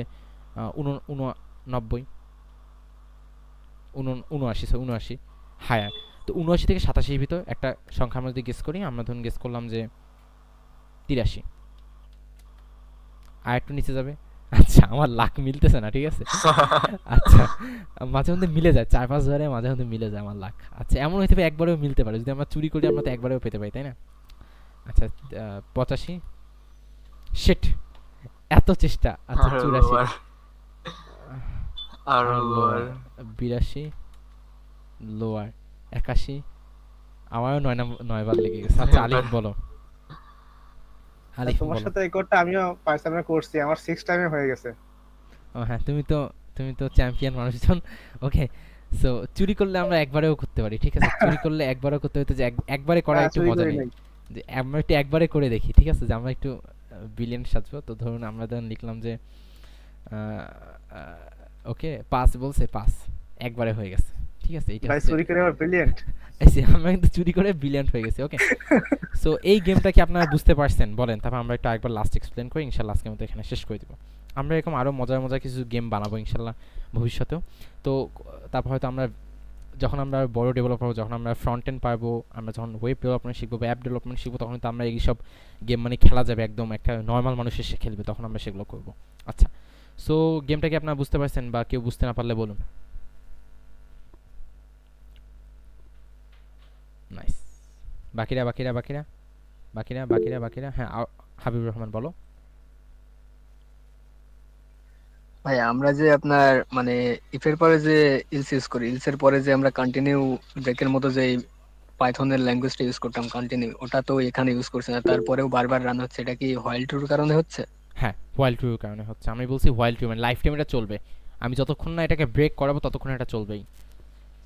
Speaker 1: 79 হায়ার। তো 79 থেকে 87 ভিতর একটা সংখ্যা আমরা যদি গেস করি, আমরা ধরুন গেস করলাম যে 83। আর একটু নিচে যাবে। আচ্ছা, আমার লাক মিলতেছে না, ঠিক আছে। আচ্ছা, মাঝে মধ্যে মিলে যায়, 4-5 বারে মাঝে মধ্যে মিলে যায় আমার লাক। আচ্ছা, এমন হইতে পারে একবারেও মিলতে পারে, যদি আমরা চুরি করি আমরা তো একবারেও পেতে পারি, তাই না? আচ্ছা, 85 শিট, এত চেষ্টা। আচ্ছা,
Speaker 5: আরো
Speaker 1: 84
Speaker 5: lower, আরো lower,
Speaker 1: 82 লোয়ার, 81। আমারও 9 বার লেগে গেছে। আচ্ছা, আলিফ বলো। আলিফ
Speaker 2: তোমার
Speaker 1: বলো।
Speaker 2: সাথে এই কোডটা আমিও পাইথনে করছি, আমার 6 টাইমে হয়ে গেছে।
Speaker 1: ও হ্যাঁ, তুমি তো চ্যাম্পিয়ন মানুষজন। ওকে, সো চুরি করলে আমরা একবারেও করতে পারি, ঠিক আছে। চুরি করলে একবারও করতে হতো, যে একবারে করা একটু
Speaker 2: চুরি
Speaker 1: মজা
Speaker 2: করি
Speaker 1: নেই,
Speaker 2: নাই।
Speaker 1: যে আমরা একটু একবারে করে দেখি, ঠিক আছে, যে আমরা একটু বিলিয়ন সাজবো। তো ধরুন আমরা ধরুন লিখলাম যে ওকে, পাস বলছে, পাস একবারে হয়ে গেছে, ঠিক আছে। এটা
Speaker 2: ভাই
Speaker 1: হচ্ছে
Speaker 2: চুরি করে আবার ব্রিলিয়ান্ট।
Speaker 1: এই যে আমরা কিন্তু চুরি করে বিলিয়ন হয়ে গেছি। ওকে, সো এই গেমটা কি আপনারা বুঝতে পারছেন বলেন? তারপর আমরা একটু আরেকবার লাস্ট এক্সপ্লেন করি, ইনশাল্লাহ আজকের মতো এখানে শেষ করে দিব। আমরা এরকম আরও মজার মজার কিছু গেম বানাবো ইনশাল্লাহ ভবিষ্যতেও। তো তারপর হয়তো আমরা যখন আমরা বড় ডেভেলপার হবো, যখন আমরা ফ্রন্ট এন্ড পারবো, আমরা যখন ওয়েব ডেভেলপমেন্ট শিখবো বা অ্যাপ ডেভেলপমেন্ট শিখবো, তখন তো আমরা এইসব গেম মানে খেলা যাবে, একদম একটা নর্মাল মানুষ এসে খেলবে, তখন আমরা সেগুলো করবো। আচ্ছা, সো গেমটা কি আপনারা বুঝতে পারছেন, বা কেউ বুঝতে না পারলে বলুন। নাইস। বাকিরা বাকিরা বাকিরা বাকিরা বাকিরা বাকিরা হ্যাঁ, হাবিবুর রহমান বলো।
Speaker 4: ভাই আমরা যে আপনার মানে ইফের পরে যে ইলস ইউজ করি, ইলসের পরে যে আমরা কন্টিনিউ ব্রেকের মতো যে পাইথনের ল্যাঙ্গুয়েজটা ইউজ করতাম কন্টিনিউ, ওটা তো এখানে ইউজ করছে না, তারপরেও বারবার রান হচ্ছে। এটা কি হোয়াইল ট্রুর কারণে হচ্ছে?
Speaker 1: হ্যাঁ, হোয়াইল ট্রুর কারণে হচ্ছে। আমি বলছি হোয়াইল ট্রু মানে লাইফ টাইম এটা চলবে। আমি যতক্ষণ না এটাকে ব্রেক করাবো ততক্ষণ এটা চলবেই,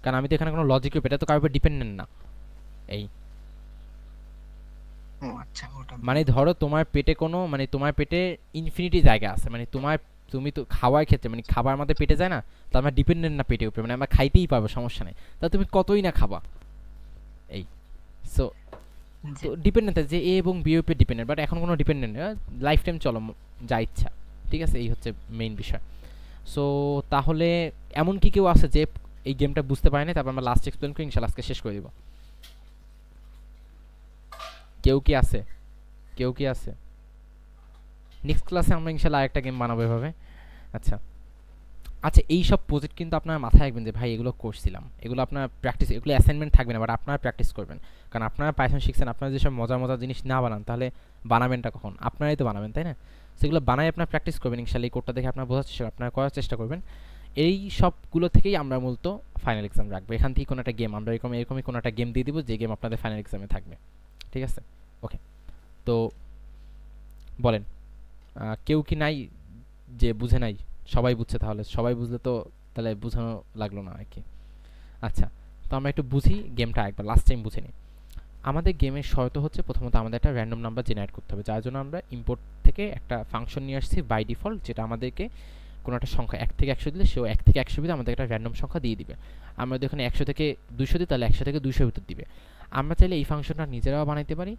Speaker 1: কারণ আমি তো এখানে কোনো লজিক, এটা তো কারোর উপর ডিপেন্ডেন্ট না। এই
Speaker 4: ও আচ্ছা, ওটা
Speaker 1: মানে ধরো তোমার পেটে কোনো মানে তোমার পেটে ইনফিনিটি জায়গা আছে, মানে তুমি তো খাওয়ার ক্ষেত্রে মানে খাবার আমাদের পেটে যায় না, তো আমরা ডিপেন্ডেন্ট না পেটের উপরে, মানে আমরা খাইতেই পারবো, সমস্যা নেই। তা তুমি কতই না খাবা। এই সো
Speaker 4: জি।
Speaker 1: তো ডিপেন্ডেন্ট যে এ এবং বি উপরে ডিপেন্ডেন্ট, বাট এখন কোনো ডিপেন্ডেন্ট লাইফ টাইম চলো যা ইচ্ছা, ঠিক আছে। এই হচ্ছে মেইন বিষয়। সো তাহলে এমন কি কেউ আছে যে এই গেমটা বুঝতে পারে না? তারপর আমরা লাস্ট এক্সপ্লেন করি, ইনশাআল্লাহ আজকে শেষ করে দিব। কেউ কি আছে? কেউ কি আছে? নেক্সট ক্লাসে আমরা ইনশাআল্লাহ আরেকটা গেম বানাবো এভাবে। আচ্ছা আচ্ছা, এই সব প্রজেক্ট কিন্তু আপনারা মাথায় রাখবেন যে ভাই এগুলো করছিলাম, এগুলো আপনার প্র্যাকটিস, এগুলো অ্যাসাইনমেন্ট থাকবে না, বাট আপনারা প্র্যাকটিস করবেন। কারণ আপনারা পাইথন শিখছেন, আপনারা যেসব মজার মজার জিনিস না বানান তাহলে বানাবেনটা কখন? আপনারাই তো বানাবেন, তাই না? সেগুলো বানাই আপনার প্র্যাকটিস করবেন ইনশাআল্লাহ। এই কোডটা দেখে আপনারা বোঝার চেষ্টা, আপনারা করার চেষ্টা করবেন। এই সবগুলো থেকেই আমরা মূলত ফাইনাল এক্সাম রাখবো। এখান থেকে কোনো একটা গেম আমরা এরকমই কোনো একটা গেম দিয়ে দিব, যে গেম আপনাদের ফাইনাল এক্সামে থাকবে, ঠিক আছে। ওকে, তো বলেন কেউ কি নাই যে বুঝে নাই? সবাই বুঝছে, তাহলে সবাই বুঝলে তো তাহলে বোঝানো লাগলো না আর কি। আচ্ছা, তো আমরা একটু বুঝি গেমটা একবার লাস্ট টাইম বুঝে নিই। আমাদের গেমের শর্ত হচ্ছে প্রথমত আমাদের একটা র্যান্ডম নাম্বার জেনারেট করতে হবে, যার জন্য আমরা ইম্পোর্ট থেকে একটা ফাংশন নিয়ে আসছি বাই ডিফল্ট, যেটা আমাদেরকে কোনো একটা সংখ্যা 1 থেকে 100 দিলে সেও 1 থেকে 100 ভিতরে আমাদের একটা র্যান্ডম সংখ্যা দিয়ে দিবে। আমরা যদি এখানে 100 থেকে 200 দিই তাহলে 100 থেকে 200 ভিতর দিবে। আমরা চাইলে এই ফাংশনটা নিজেরাও বানাইতে পারি।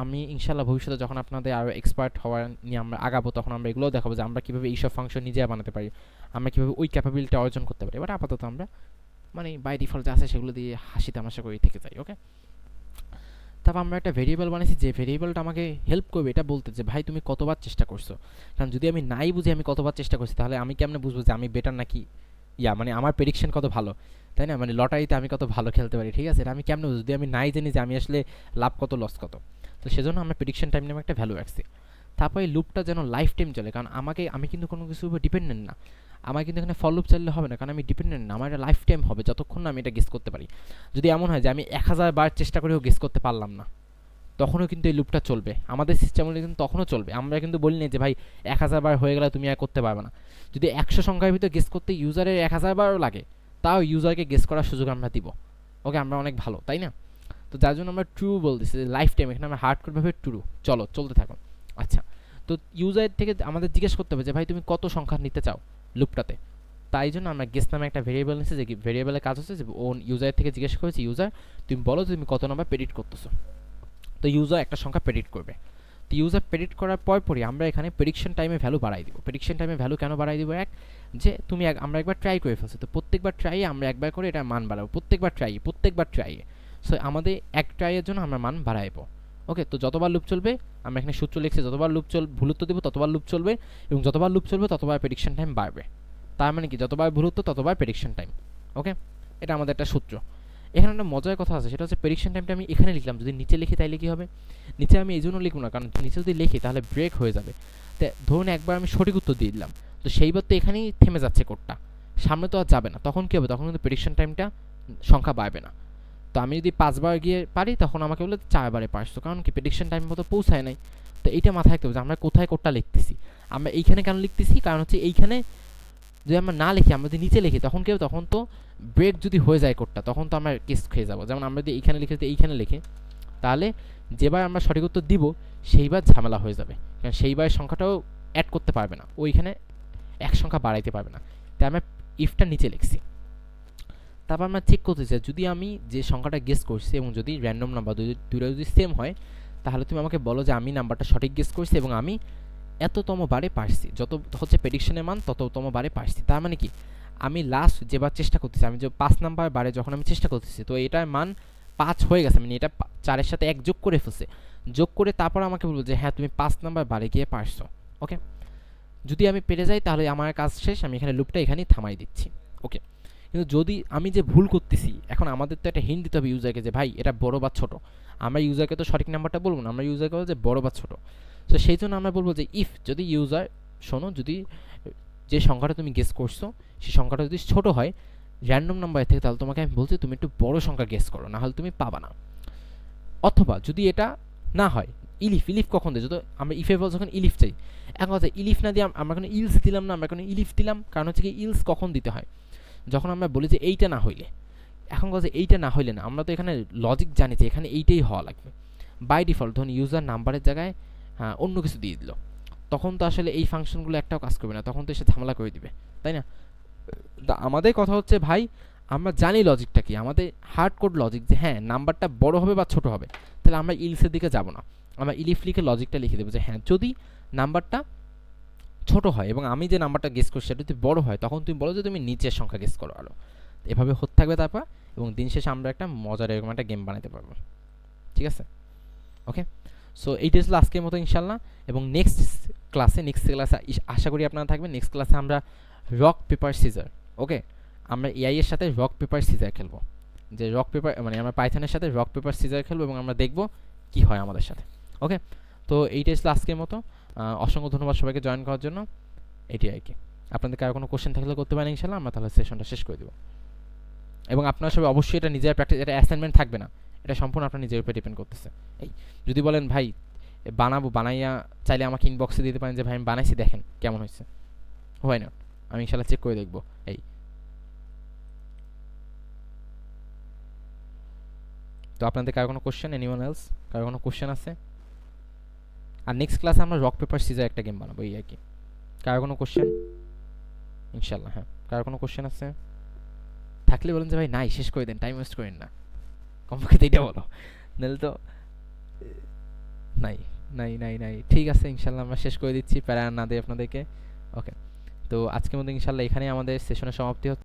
Speaker 1: আমি ইনশাআল্লাহ ভবিষ্যতে যখন আপনাদের আরও এক্সপার্ট হওয়ার নিয়ে আমরা আগাবো, তখন আমরা এগুলোও দেখাবো যে আমরা কীভাবে এইসব ফাংশন নিজেরা বানাতে পারি, আমরা কীভাবে ওই ক্যাপাবিলিটি অর্জন করতে পারি। বাট আপাতত আমরা মানে বাই ডিফল্ট যা আছে সেগুলো দিয়ে হাসি তামাশা করে থেকে যাই। ওকে, তারপর আমরা একটা ভেরিয়েবল বানিয়েছি, যে ভেরিয়েবলটা আমাকে হেল্প করবে এটা বলতে যে ভাই তুমি কতবার চেষ্টা করছো। কারণ যদি আমি নাই বুঝি আমি কতবার চেষ্টা করছি, তাহলে আমি কেমনে বুঝবো যে আমি বেটার নাকি মানে আমার প্রেডিকশন কত ভালো, তাই না? মানে লটারিতে আমি কত ভালো খেলতে পারি, ঠিক আছে, এটা আমি কেমনে বুঝবো যদি আমি নাই জানি যে আমি আসলে লাভ কত লস কত। তো সেজন্য আমরা প্রেডিকশন টাইম নামে একটা ভ্যালু রাখছি। তারপর এই লুপটা যেন লাইফ টাইম চলে, কারণ আমি কিন্তু কোনো কিছুর উপর ডিপেন্ডেন্ট না। আমার কিন্তু এখানে ফল লুপ চাইলে হবে না, কারণ আমি ডিপেন্ডেন্ট না। আমার এটা লাইফ টাইম হবে যতক্ষণ না আমি এটা গেস করতে পারি। যদি এমন হয় যে আমি 1000 বার চেষ্টা করেও গেস করতে পারলাম না, তখনও কিন্তু এই লুপটা চলবে, আমাদের সিস্টেমে কিন্তু তখনও চলবে। আমরা কিন্তু বলি না যে ভাই 1000 বার হয়ে গেলে তুমি আর করতে পারবে না। যদি 100 সংখ্যার ভিতরে গেস করতে ইউজারের 1000 বারও লাগে, তাও ইউজারকে গেস করার সুযোগ আমরা দিব। ওকে, আমরা অনেক ভালো, তাই না? তো যার জন্য আমরা ট্রু বলতেছি, লাইফ টাইম এখানে আমরা হার্ডকোরভাবে ট্রু, চলো চলতে থাকো। আচ্ছা, তো ইউজার থেকে আমাদের জিজ্ঞেস করতে হবে যে ভাই তুমি কত সংখ্যা নিতে চাও লুপটাতে। তাই জন্য আমরা গেস নামে একটা ভেরিয়েবল নিচ্ছি, যে ভেরিয়েবলের কাজ হচ্ছে যে ও ইউজার থেকে জিজ্ঞেস করেছি, ইউজার তুমি বলো যে তুমি কত নাম্বার প্রেডিক্ট করতেছো। তো ইউজার একটা সংখ্যা প্রেডিক্ট করবে। তো ইউজার প্রেডিক্ট করার পরই আমরা এখানে প্রেডিকশন টাইমে ভ্যালু বাড়াই দিব। প্রেডিকশন টাইমে ভ্যালু কেন বাড়াই দিব? এক, যে তুমি আমরা একবার ট্রাই করে ফেলছি, তো প্রত্যেকবার ট্রাইয়ে আমরা একবার করে এটা মান বাড়াবো, প্রত্যেকবার ট্রাইয়ে। সো আমাদের এক ট্রাইয়ের জন্য আমরা মান বাড়াইবো। ওকে, তো যতবার লুপ চলবে, আমরা এখানে সূত্র লিখছি, যতবার ভুল উত্তর দেবো ততবার লুপ চলবে, এবং যতবার লুপ চলবে ততবার প্রেডিকশন টাইম বাড়বে। তার মানে কি, যতবার ভুল উত্তর ততবার প্রেডিকশন টাইম। ওকে, এটা আমাদের একটা সূত্র। এখানে একটা মজার কথা আছে, সেটা হচ্ছে প্রেডিকশন টাইমটা আমি এখানে লিখলাম, যদি নিচে লিখি তাইলে কি হবে? নিচে আমি এই জন্য লিখব না, কারণ নিচে যদি লিখি তাহলে ব্রেক হয়ে যাবে। তো ধরুন একবার আমি সঠিক উত্তর দিয়ে দিলাম, তো সেইবার তো এখানেই থেমে যাচ্ছে কোডটা, সামনে তো আর যাবে না। তখন কী হবে? তখন কিন্তু প্রেডিকশন টাইমটা সংখ্যা বাড়বে না। তো আমি যদি 5 বার গিয়ে পারি, তখন আমাকে বলে 4 বারে পারছো, কারণ কি প্রেডিকশন টাইম মতো পৌঁছায় নাই। তো এইটা মাথায় রাখতে হবে যে আমরা কোথায় কোডটা লিখতেছি। আমরা এইখানে কেন লিখতেছি? কারণ হচ্ছে এইখানে যদি আমরা না লিখি, আমরা যদি নিচে লিখি, তখন কি হবে? তখন তো ব্রেক যদি হয়ে যায় কোডটা, তখন তো আমরা কেস খেয়ে যাবো। যেমন আমরা যদি এইখানে লিখে এইখানে লিখি, তাহলে যেবার আমরা সঠিক উত্তর দিব সেইবার ঝামেলা হয়ে যাবে, কারণ সেইবার সংখ্যাটাও অ্যাড করতে পারবে না, ওইখানে এক সংখ্যা বাড়াইতে পারবে না। তাই আমরা ইফটা নিচে লিখছি। তারপর আমরা চেক করতে চাই, যদি আমি যে সংখ্যাটা গেস করছি এবং যদি র্যান্ডম নাম্বার দুটো যদি সেম হয়, তাহলে তুমি আমাকে বলো যে আমি নাম্বারটা সঠিক গেস করছি এবং আমি এততম বারে পারছি, যত হচ্ছে প্রেডিকশনের মান তততম বারে পারছি। তার মানে কি, আমি লাস্ট যেবার চেষ্টা করতেছি, আমি যে 5 নাম্বার বারে যখন আমি চেষ্টা করতেছি, তো এটার মান 5 হয়ে গেছে, মানে এটা 4-এর সাথে 1 যোগ করে ফেলছে, যোগ করে তারপর আমাকে বলবো যে হ্যাঁ তুমি 5 নাম্বার বারে গিয়ে পারছো। ওকে, যদি আমি পেরে যাই তাহলে আমার কাজ শেষ, আমি এখানে লুপটা এখানেই থামাই দিচ্ছি। ওকে, কিন্তু যদি আমি যে ভুল করতেছি, এখন আমাদের তো একটা হিন্ট দিতে হবে ইউজারকে যে ভাই এটা বড় বা ছোট। আমরা ইউজারকে তো সঠিক নাম্বারটা বলবো না, আমরা ইউজারকে বলবো যে বড় বা ছোট। তো সেই জন্য আমরা বলবো যে ইফ, যদি ইউজার শোনো, যদি যে সংখ্যাটা তুমি গেস করছো সেই সংখ্যাটা যদি ছোট হয় র্যান্ডম নাম্বার থেকে, তাহলে তোমাকে আমি বলছি তুমি একটু বড় সংখ্যা গেস করো, না হলে তুমি পাবা না। অথবা যদি এটা না হয়, ইলিফ কখন দেয়? যদি আমরা ইফে বল যখন ইলিফ চাই, এখন কথা ইলিফ না দিয়ে আমরা কোনো ইলস দিলাম না, আমরা কোনো ইলিফ দিলাম, কারণ হচ্ছে কি ইলস কখন দিতে হয়? যখন আমরা বলি যে এইটা না হইলে। এখন কথা এইটা না হইলে না, আমরা তো এখানে লজিক জানি যে এখানে এইটাই হওয়া লাগবে। বাই ডিফল্ট ধরুন ইউজার নাম্বারের জায়গায় অন্য কিছু দিয়ে দিল, তখন তো আসলে এই ফাংশনগুলো একটাও কাজ করবে না, তখন তো এসে ঝামেলা করে দিবে, তাই না? আমাদের কথা হচ্ছে ভাই, আমরা জানি লজিকটা কি, আমাদের হার্ড কোড লজিক যে হ্যাঁ নাম্বারটা বড় হবে বা ছোট হবে, তাহলে আমরা ইলসের দিকে যাব না, আমরা ইলিফ লিখে লজিকটা লিখে দেবো যে হ্যাঁ যদি নাম্বারটা ছোট হয় এবং আমি যে নাম্বারটা গেস করছি সেটা যদি বড় হয়, তখন তুমি বলো যে তুমি নিচের সংখ্যা গেস করো আরও। এভাবে হতে থাকবে তারপর, এবং দিন শেষে আমরা একটা মজার এরকম একটা গেম বানাতে পারবো। ঠিক আছে? ওকে, সো এইটা ছিল আজকের মতো ইনশাল্লাহ, এবং নেক্সট ক্লাসে আশা করি আপনারা থাকবেন। নেক্সট ক্লাসে আমরা রক পেপার সিজার, ওকে, আমরা এআই এর সাথে রক পেপার সিজার খেলবো, যে রক পেপার মানে আমরা পাইথনের সাথে রক পেপার সিজার খেলবো এবং আমরা দেখব কি হয় আমাদের সাথে। ওকে, তো এইটাই ছিল আজকের মতো। অসংখ্য ধন্যবাদ সবাইকে জয়েন করার জন্য। এটি আর কি, আপনাদের কারো কোনো কোশ্চেন থাকলে করতে পারেন ইনশাল্লাহ, আমরা তাহলে সেশনটা শেষ করে দেবো। এবং আপনারা সবাই অবশ্যই এটা নিজের প্র্যাকটিস, এটা অ্যাসাইনমেন্ট থাকবে না, এটা সম্পূর্ণ আপনার নিজের উপরে ডিপেন্ড করতেছে। এই যদি বলেন ভাই বানাইয়া চাইলে আমাকে ইনবক্সে দিতে পারেন যে ভাই আমি বানাইছি, দেখেন কেমন হয়েছে, হয় না, আমি ইনশাল্লাহ চেক করে দেখবো। এই তো আপনাদের কারো কোনো কোশ্চেন, এনিওয়ান এলস কারো কোনো কোশ্চেন আছে? আর নেক্সট ক্লাসে আমরা রক পেপার সিজার একটা গেম বানাবো, এই আর কি। কারো কোনো কোশ্চেন? ইনশাল্লাহ, হ্যাঁ, কারো কোনো কোশ্চেন আছে থাকলে বলেন যে ভাই নাই, শেষ করে দেন, টাইম ওয়েস্ট করেন না, কমপক্ষে এইটা বলো, নাহলে তো নাই নাই নাই নাই ঠিক আছে, ইনশাল্লাহ আমরা শেষ করে দিচ্ছি, প্যারা না দিই আপনাদেরকে। ওকে, তো আজকের মধ্যে ইনশাল্লাহ এখানেই আমাদের সেশনের সমাপ্তি হচ্ছে।